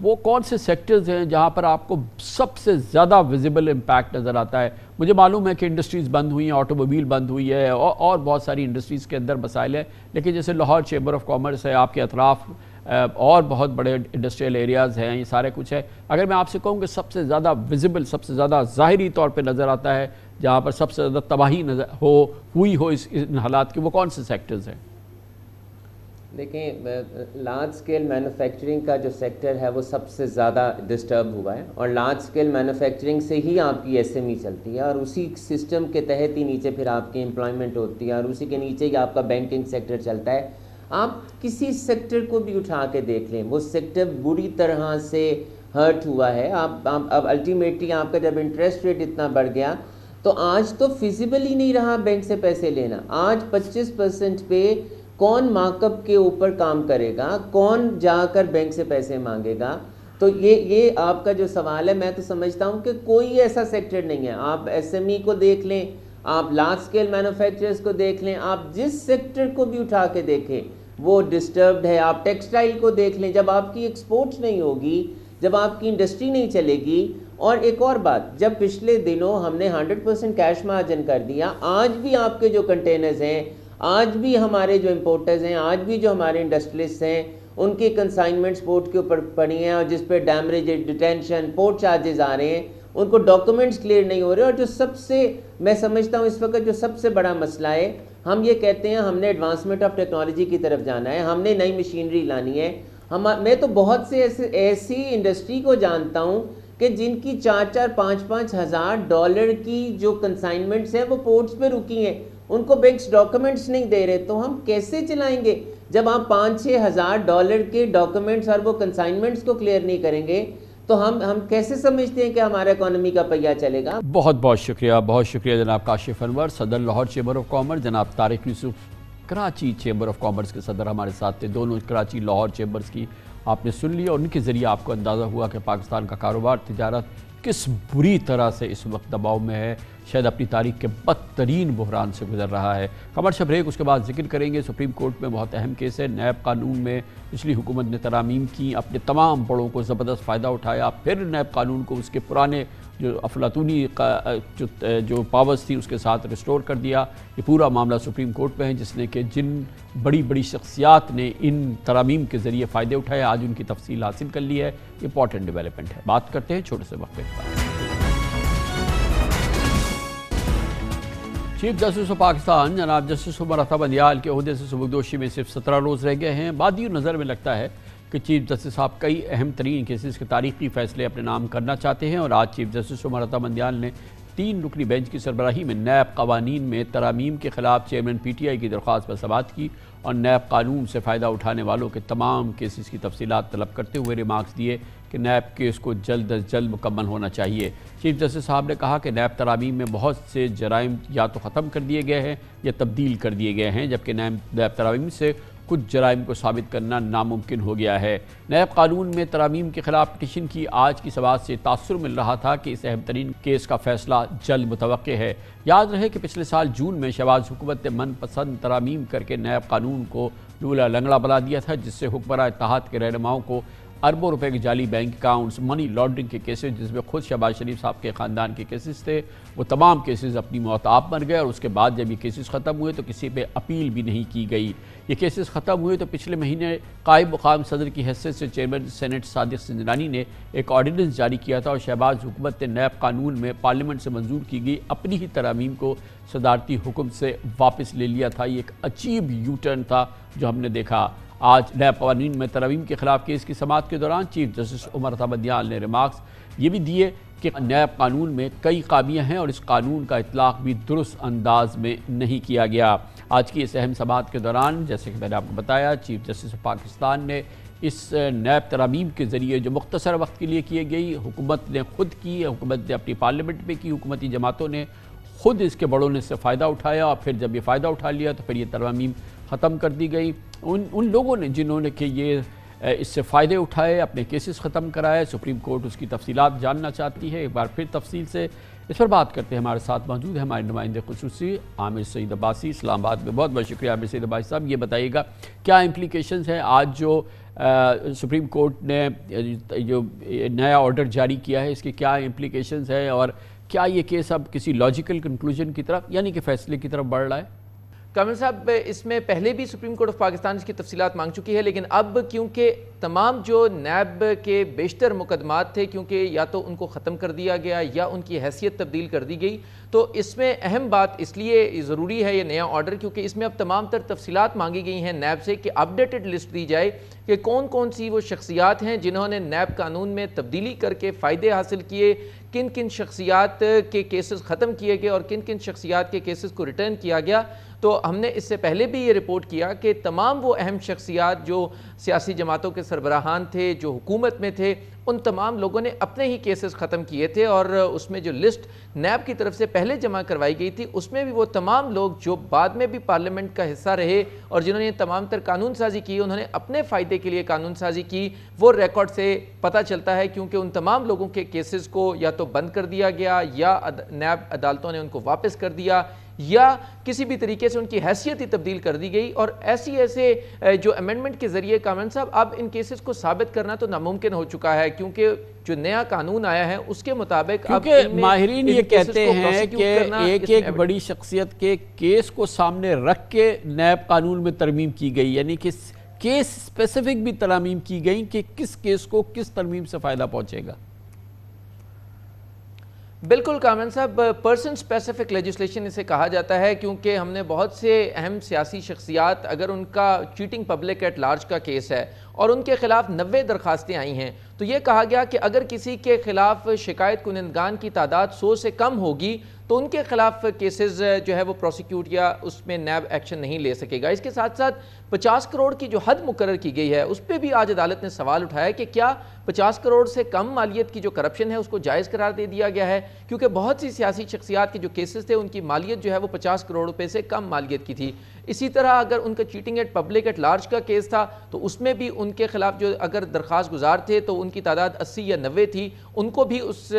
وہ کون سے سیکٹرز ہیں جہاں پر آپ کو سب سے زیادہ ویزیبل امپیکٹ نظر آتا ہے؟ مجھے معلوم ہے کہ انڈسٹریز بند ہوئی ہیں, آٹو موبائل بند ہوئی ہے, اور بہت ساری انڈسٹریز کے اندر مسائل ہیں, لیکن جیسے لاہور چیمبر آف کامرس ہے, آپ کے اطراف اور بہت بڑے انڈسٹریل ایریاز ہیں, یہ سارے کچھ ہے. اگر میں آپ سے کہوں کہ سب سے زیادہ ویزیبل, سب سے زیادہ ظاہری طور پہ نظر آتا ہے, جہاں پر سب سے زیادہ تباہی ہوئی ہو ان حالات کی, وہ کون سے سیکٹرز ہیں؟ دیکھیں لارج اسکیل مینوفیکچرنگ کا جو سیکٹر ہے وہ سب سے زیادہ ڈسٹرب ہوا ہے, اور لارج اسکیل مینوفیکچرنگ سے ہی آپ کی SME چلتی ہے, اور اسی سسٹم کے تحت ہی نیچے پھر آپ کی امپلائمنٹ ہوتی ہے, اور اسی کے نیچے ہی آپ کا بینکنگ سیکٹر چلتا ہے. آپ کسی سیکٹر کو بھی اٹھا کے دیکھ لیں, وہ سیکٹر بری طرح سے ہرٹ ہوا ہے. اب الٹیمیٹلی آپ کا جب انٹرسٹ ریٹ اتنا بڑھ گیا تو آج تو فیزیبل ہی نہیں رہا بینک سے پیسے لینا. آج 25% پہ کون مارک اپ کے اوپر کام کرے گا, کون جا کر بینک سے پیسے مانگے گا؟ تو یہ آپ کا جو سوال ہے, میں تو سمجھتا ہوں کہ کوئی ایسا سیکٹر نہیں ہے. آپ SME کو دیکھ لیں, آپ لارج اسکیل مینوفیکچررز کو دیکھ لیں, آپ جس سیکٹر کو بھی اٹھا کے دیکھیں وہ ڈسٹربڈ ہے. آپ ٹیکسٹائل کو دیکھ لیں, جب آپ کی ایکسپورٹ نہیں ہوگی, جب آپ کی انڈسٹری نہیں چلے گی. اور ایک اور بات, جب پچھلے دنوں ہم نے 100% کیش مارجن کر دیا, آج بھی آپ کے جو کنٹینرز ہیں, آج بھی ہمارے جو امپورٹرز ہیں, آج بھی جو ہمارے انڈسٹریلسٹ ہیں, ان کی کنسائنمنٹس پورٹ کے اوپر پڑی ہیں, اور جس پہ ڈیمریج, ڈیٹینشن, پورٹ چارجز آ رہے ہیں, ان کو ڈاکومنٹس کلیئر نہیں ہو رہے. اور جو سب سے میں سمجھتا ہوں اس وقت جو سب سے بڑا مسئلہ ہے, ہم یہ کہتے ہیں ہم نے ایڈوانسمنٹ آف ٹیکنالوجی کی طرف جانا ہے, ہم نے نئی مشینری لانی ہے. میں تو بہت سے ایسی انڈسٹری کو جانتا ہوں کہ جن کی 4-5 ہزار ڈالر کی جو کنسائنمنٹس ہیں وہ پورٹس پہ رکی ہیں, ان کو بینکس ڈاکومنٹس نہیں دے رہے, تو ہم کیسے چلائیں گے؟ جب آپ $5,000-6,000 کے ڈاکومنٹس اور وہ کنسائنمنٹس کو کلیئر نہیں کریں گے تو ہم کیسے سمجھتے ہیں کہ ہمارا اکانومی کا پہیہ چلے گا؟ بہت بہت شکریہ جناب کاشف انور، صدر لاہور چیمبر آف کامرس، جناب طارق یوسف کراچی چیمبر آف کامرس کے صدر ہمارے ساتھ تھے، دونوں کراچی لاہور چیمبرز کی آپ نے سن لی اور ان کے ذریعے آپ کو اندازہ ہوا کہ پاکستان کا کاروبار تجارت کس بری طرح سے اس وقت دباؤ میں ہے، شاید اپنی تاریخ کے بدترین بحران سے گزر رہا ہے۔ کمرشل بریک، اس کے بعد ذکر کریں گے سپریم کورٹ میں بہت اہم کیس ہے، نیب قانون میں پچھلی حکومت نے ترامیم کی، اپنے تمام بڑوں کو زبردست فائدہ اٹھایا، پھر نیب قانون کو اس کے پرانے جو افلاطونی جو پاورز تھی اس کے ساتھ ریسٹور کر دیا۔ یہ پورا معاملہ سپریم کورٹ میں ہے، جس نے کہ جن بڑی شخصیات نے ان ترامیم کے ذریعے فائدے اٹھائے، آج ان کی تفصیل حاصل کر لی ہے۔ امپورٹنٹ ڈیولپمنٹ ہے، بات کرتے ہیں چھوٹے سے وقفے کے بعد۔ چیف جسٹس آف پاکستان جناب جسٹس عمر عطا بندیال کے عہدے سے سبکدوشی میں صرف 17 روز رہ گئے ہیں۔ بادی نظر میں لگتا ہے کہ چیف جسٹس صاحب کئی اہم ترین کیسز کے تاریخی فیصلے اپنے نام کرنا چاہتے ہیں، اور آج چیف جسٹس عمر عطا بندیال نے 3 رکنی بینچ کی سربراہی میں نیب قوانین میں ترامیم کے خلاف چیئرمین پی ٹی آئی کی درخواست پر سماعت کی اور نیب قانون سے فائدہ اٹھانے والوں کے تمام کیسز کی تفصیلات طلب کرتے ہوئے ریمارکس دیے کہ نیب کیس کو جلد از جلد مکمل ہونا چاہیے۔ چیف جسٹس صاحب نے کہا کہ نیب ترامیم میں بہت سے جرائم یا تو ختم کر دیے گئے ہیں یا تبدیل کر دیے گئے ہیں، جبکہ نیب ترامیم سے کچھ جرائم کو ثابت کرنا ناممکن ہو گیا ہے۔ نیب قانون میں ترامیم کے خلاف پٹیشن کی آج کی سماعت سے تاثر مل رہا تھا کہ اس اہم ترین کیس کا فیصلہ جلد متوقع ہے۔ یاد رہے کہ پچھلے سال جون میں شہباز حکومت نے من پسند ترامیم کر کے نیب قانون کو لولا لنگڑا بنا دیا تھا، جس سے حکمراں اتحاد کے رہنماؤں کو اربوں روپے کے جعلی بینک اکاؤنٹس، منی لانڈرنگ کے کیسز، جس میں خود شہباز شریف صاحب کے خاندان کے کیسز تھے، وہ تمام کیسز اپنی موت آپ مر گئے، اور اس کے بعد جب یہ کیسز ختم ہوئے تو کسی پہ اپیل بھی نہیں کی گئی۔ یہ کیسز ختم ہوئے تو پچھلے مہینے قائم مقام صدر کی حیثیت سے چیئرمین سینٹ صادق سنجرانی نے ایک آرڈیننس جاری کیا تھا، اور شہباز حکومت نے نیب قانون میں پارلیمنٹ سے منظور کی گئی اپنی ہی ترامیم کو صدارتی حکم سے واپس لے لیا تھا۔ یہ ایک عجیب یو ٹرن تھا جو ہم نے دیکھا۔ آج نیب قوانین میں ترامیم کے خلاف کیس کی سماعت کے دوران چیف جسٹس عمر عطا بندیال نے ریمارکس یہ بھی دیے کہ نیب قانون میں کئی خامیاں ہیں اور اس قانون کا اطلاق بھی درست انداز میں نہیں کیا گیا۔ آج کی اس اہم سماعت کے دوران جیسے کہ میں نے آپ کو بتایا، چیف جسٹس آف پاکستان نے اس نیب ترامیم کے ذریعے جو مختصر وقت کے لیے کی گئی، حکومت نے خود کی، حکومت نے اپنی پارلیمنٹ میں کی، حکومتی جماعتوں نے خود اس کے بڑوں نے اس سے فائدہ اٹھایا، اور پھر جب یہ فائدہ اٹھا لیا تو پھر یہ ترامیم ختم کر دی گئی۔ ان لوگوں نے جنہوں نے کہ یہ اس سے فائدے اٹھائے، اپنے کیسز ختم کرائے، سپریم کورٹ اس کی تفصیلات جاننا چاہتی ہے۔ ایک بار پھر تفصیل سے اس پر بات کرتے ہیں، ہمارے ساتھ موجود ہیں ہمارے نمائندے خصوصی عامر سعید عباسی اسلام آباد میں۔ بہت شکریہ عامر سعید عباسی صاحب، یہ بتائیے گا کیا امپلیکیشنز ہیں آج جو سپریم کورٹ نے جو نیا آرڈر جاری کیا ہے، اس کے کیا امپلیکیشنز ہیں، اور کیا یہ کیس اب کسی لاجیکل کنکلوژن کی طرف یعنی کہ فیصلے کی طرف بڑھ رہا ہے؟ کامل صاحب، اس میں پہلے بھی سپریم کورٹ آف پاکستان اس کی تفصیلات مانگ چکی ہے، لیکن اب کیونکہ تمام جو نیب کے بیشتر مقدمات تھے، کیونکہ یا تو ان کو ختم کر دیا گیا یا ان کی حیثیت تبدیل کر دی گئی، تو اس میں اہم بات اس لیے ضروری ہے یہ نیا آرڈر، کیونکہ اس میں اب تمام تر تفصیلات مانگی گئی ہیں نیب سے کہ اپڈیٹڈ لسٹ دی جائے کہ کون کون سی وہ شخصیات ہیں جنہوں نے نیب قانون میں تبدیلی کر کے فائدے حاصل کیے، کن کن شخصیات کے کیسز ختم کیے گئے اور کن کن شخصیات کے کیسز کو ریٹرن کیا گیا۔ تو ہم نے اس سے پہلے بھی یہ رپورٹ کیا کہ تمام وہ اہم شخصیات جو سیاسی جماعتوں کے سربراہان تھے، جو حکومت میں تھے، ان تمام لوگوں نے اپنے ہی کیسز ختم کیے تھے، اور اس میں جو لسٹ نیب کی طرف سے پہلے جمع کروائی گئی تھی اس میں بھی وہ تمام لوگ جو بعد میں بھی پارلیمنٹ کا حصہ رہے اور جنہوں نے تمام تر قانون سازی کی، انہوں نے اپنے فائدے کے لیے قانون سازی کی، وہ ریکارڈ سے پتہ چلتا ہے، کیونکہ ان تمام لوگوں کے کیسز کو یا تو بند کر دیا گیا یا نیب عدالتوں نے ان کو واپس کر دیا یا کسی بھی طریقے سے ان کی حیثیت ہی تبدیل کر دی گئی، اور ایسے جو امینڈمنٹ کے ذریعے کامران صاحب اب ان کیسز کو ثابت کرنا تو ناممکن ہو چکا ہے، کیونکہ جو نیا قانون آیا ہے اس کے مطابق کیونکہ ماہرین یہ کہتے ہیں کہ ایک بڑی شخصیت کے کیس کو سامنے رکھ کے نیب قانون میں ترمیم کی گئی، یعنی کہ کیس اسپیسیفک بھی ترامیم کی گئی کہ کس کیس کو کس ترمیم سے فائدہ پہنچے گا۔ بالکل کامران صاحب، پرسن سپیسیفک لیجسلیشن اسے کہا جاتا ہے، کیونکہ ہم نے بہت سے اہم سیاسی شخصیات، اگر ان کا چیٹنگ پبلک ایٹ لارج کا کیس ہے اور ان کے خلاف 90 درخواستیں آئی ہیں، تو یہ کہا گیا کہ اگر کسی کے خلاف شکایت کنندگان کی تعداد 100 سے کم ہوگی تو ان کے خلاف کیسز جو ہے وہ پروسیکیوٹ یا اس میں نیب ایکشن نہیں لے سکے گا۔ اس کے ساتھ ساتھ 50 کروڑ کی جو حد مقرر کی گئی ہے اس پہ بھی آج عدالت نے سوال اٹھایا کہ کیا 50 کروڑ سے کم مالیت کی جو کرپشن ہے اس کو جائز قرار دے دیا گیا ہے، کیونکہ بہت سی سیاسی شخصیات کے جو کیسز تھے ان کی مالیت جو ہے وہ 50 کروڑ روپے سے کم مالیت کی تھی۔ اسی طرح اگر ان کا cheating at public at large کا کیس تھا تو اس میں بھی ان کے خلاف جو اگر درخواست گزار تھے تو ان کی تعداد 80 یا 90 تھی، ان کو بھی اس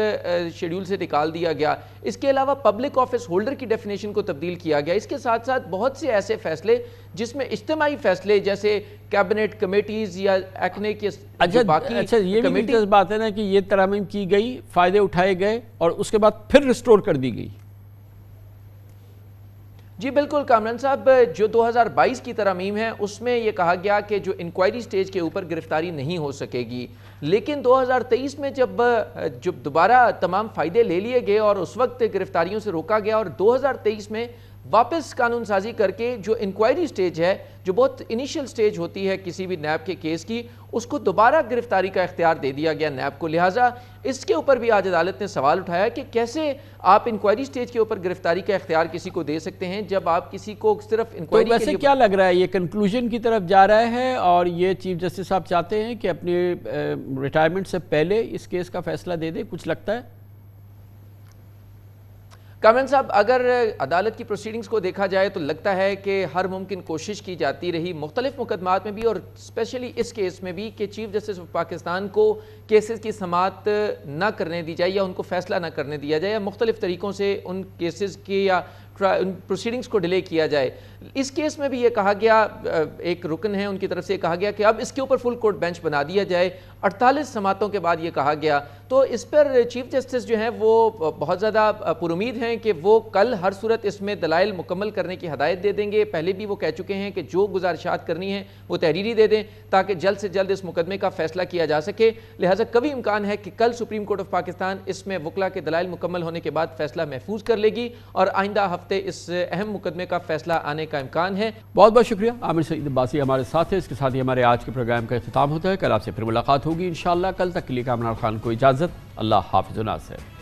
شیڈیول سے نکال دیا گیا۔ اس کے علاوہ پبلک آفس ہولڈر کی ڈیفینیشن کو تبدیل کیا گیا۔ اس کے ساتھ ساتھ بہت سے ایسے فیصلے جس میں اجتماعی فیصلے جیسے کیبنٹ کمیٹیز یا ایکنے کے اچھا یہ بھی دلچسپ بات ہے نا کہ یہ ترامیم کی گئی، فائدے اٹھائے گئے اور اس کے بعد پھر ریسٹور کر دی گئی۔ جی بالکل کامران صاحب، جو 2022 کی ترامیم ہے اس میں یہ کہا گیا کہ جو انکوائری سٹیج کے اوپر گرفتاری نہیں ہو سکے گی، لیکن 2023 میں جب دوبارہ تمام فائدے لے لیے گئے اور اس وقت گرفتاریوں سے روکا گیا اور 2023 میں واپس قانون سازی کر کے جو انکوائری سٹیج ہے، جو بہت انیشل سٹیج ہوتی ہے کسی بھی نیب کے کیس کی، اس کو دوبارہ گرفتاری کا اختیار دے دیا گیا نیب کو۔ لہٰذا اس کے اوپر بھی آج عدالت نے سوال اٹھایا کہ کیسے آپ انکوائری سٹیج کے اوپر گرفتاری کا اختیار کسی کو دے سکتے ہیں جب آپ کسی کو صرف انکوائری کے لیے۔ ویسے کیا لگ رہا ہے یہ کنکلوژن کی طرف جا رہا ہے اور یہ چیف جسٹس صاحب چاہتے ہیں کہ اپنی ریٹائرمنٹ سے پہلے اس کیس کا فیصلہ دے دے، کچھ لگتا ہے؟ کامران صاحب، اگر عدالت کی پروسیڈنگز کو دیکھا جائے تو لگتا ہے کہ ہر ممکن کوشش کی جاتی رہی مختلف مقدمات میں بھی اور اسپیشلی اس کیس میں بھی کہ چیف جسٹس آف پاکستان کو کیسز کی سماعت نہ کرنے دی جائے یا ان کو فیصلہ نہ کرنے دیا جائے یا مختلف طریقوں سے ان کیسز کی یا پروسیڈنگز کو ڈیلے کیا جائے۔ اس کیس میں بھی یہ کہا گیا، ایک رکن ہے ان کی طرف سے کہا گیا کہ اب اس کے اوپر فل کورٹ بینچ بنا دیا جائے۔ 48 سماعتوں کے بعد یہ کہا گیا، تو اس پر چیف جسٹس جو ہیں وہ بہت زیادہ پر امید ہیں کہ وہ کل ہر صورت اس میں دلائل مکمل کرنے کی ہدایت دے دیں گے۔ پہلے بھی وہ کہہ چکے ہیں کہ جو گزارشات کرنی ہیں وہ تحریری دے دیں تاکہ جلد سے جلد اس مقدمے کا فیصلہ کیا جا سکے۔ لہٰذا کبھی امکان ہے کہ کل سپریم کورٹ آف پاکستان اس میں وکلا کے دلائل مکمل ہونے کے بعد فیصلہ محفوظ کر لے گی اور آئندہ ہفتے اس اہم مقدمے کا فیصلہ آنے کا امکان ہے۔ بہت بہت شکریہ عامر سعید عباسی ہمارے ساتھ ہے۔ اس کے ساتھ ہی ہمارے آج کے پروگرام کا اختتام ہوتا ہے۔ کل آپ سے پھر ملاقات ہوگی انشاءاللہ۔ کل تک کے لیے کامران خان کو اجازت۔ اللہ حافظ و ناصر۔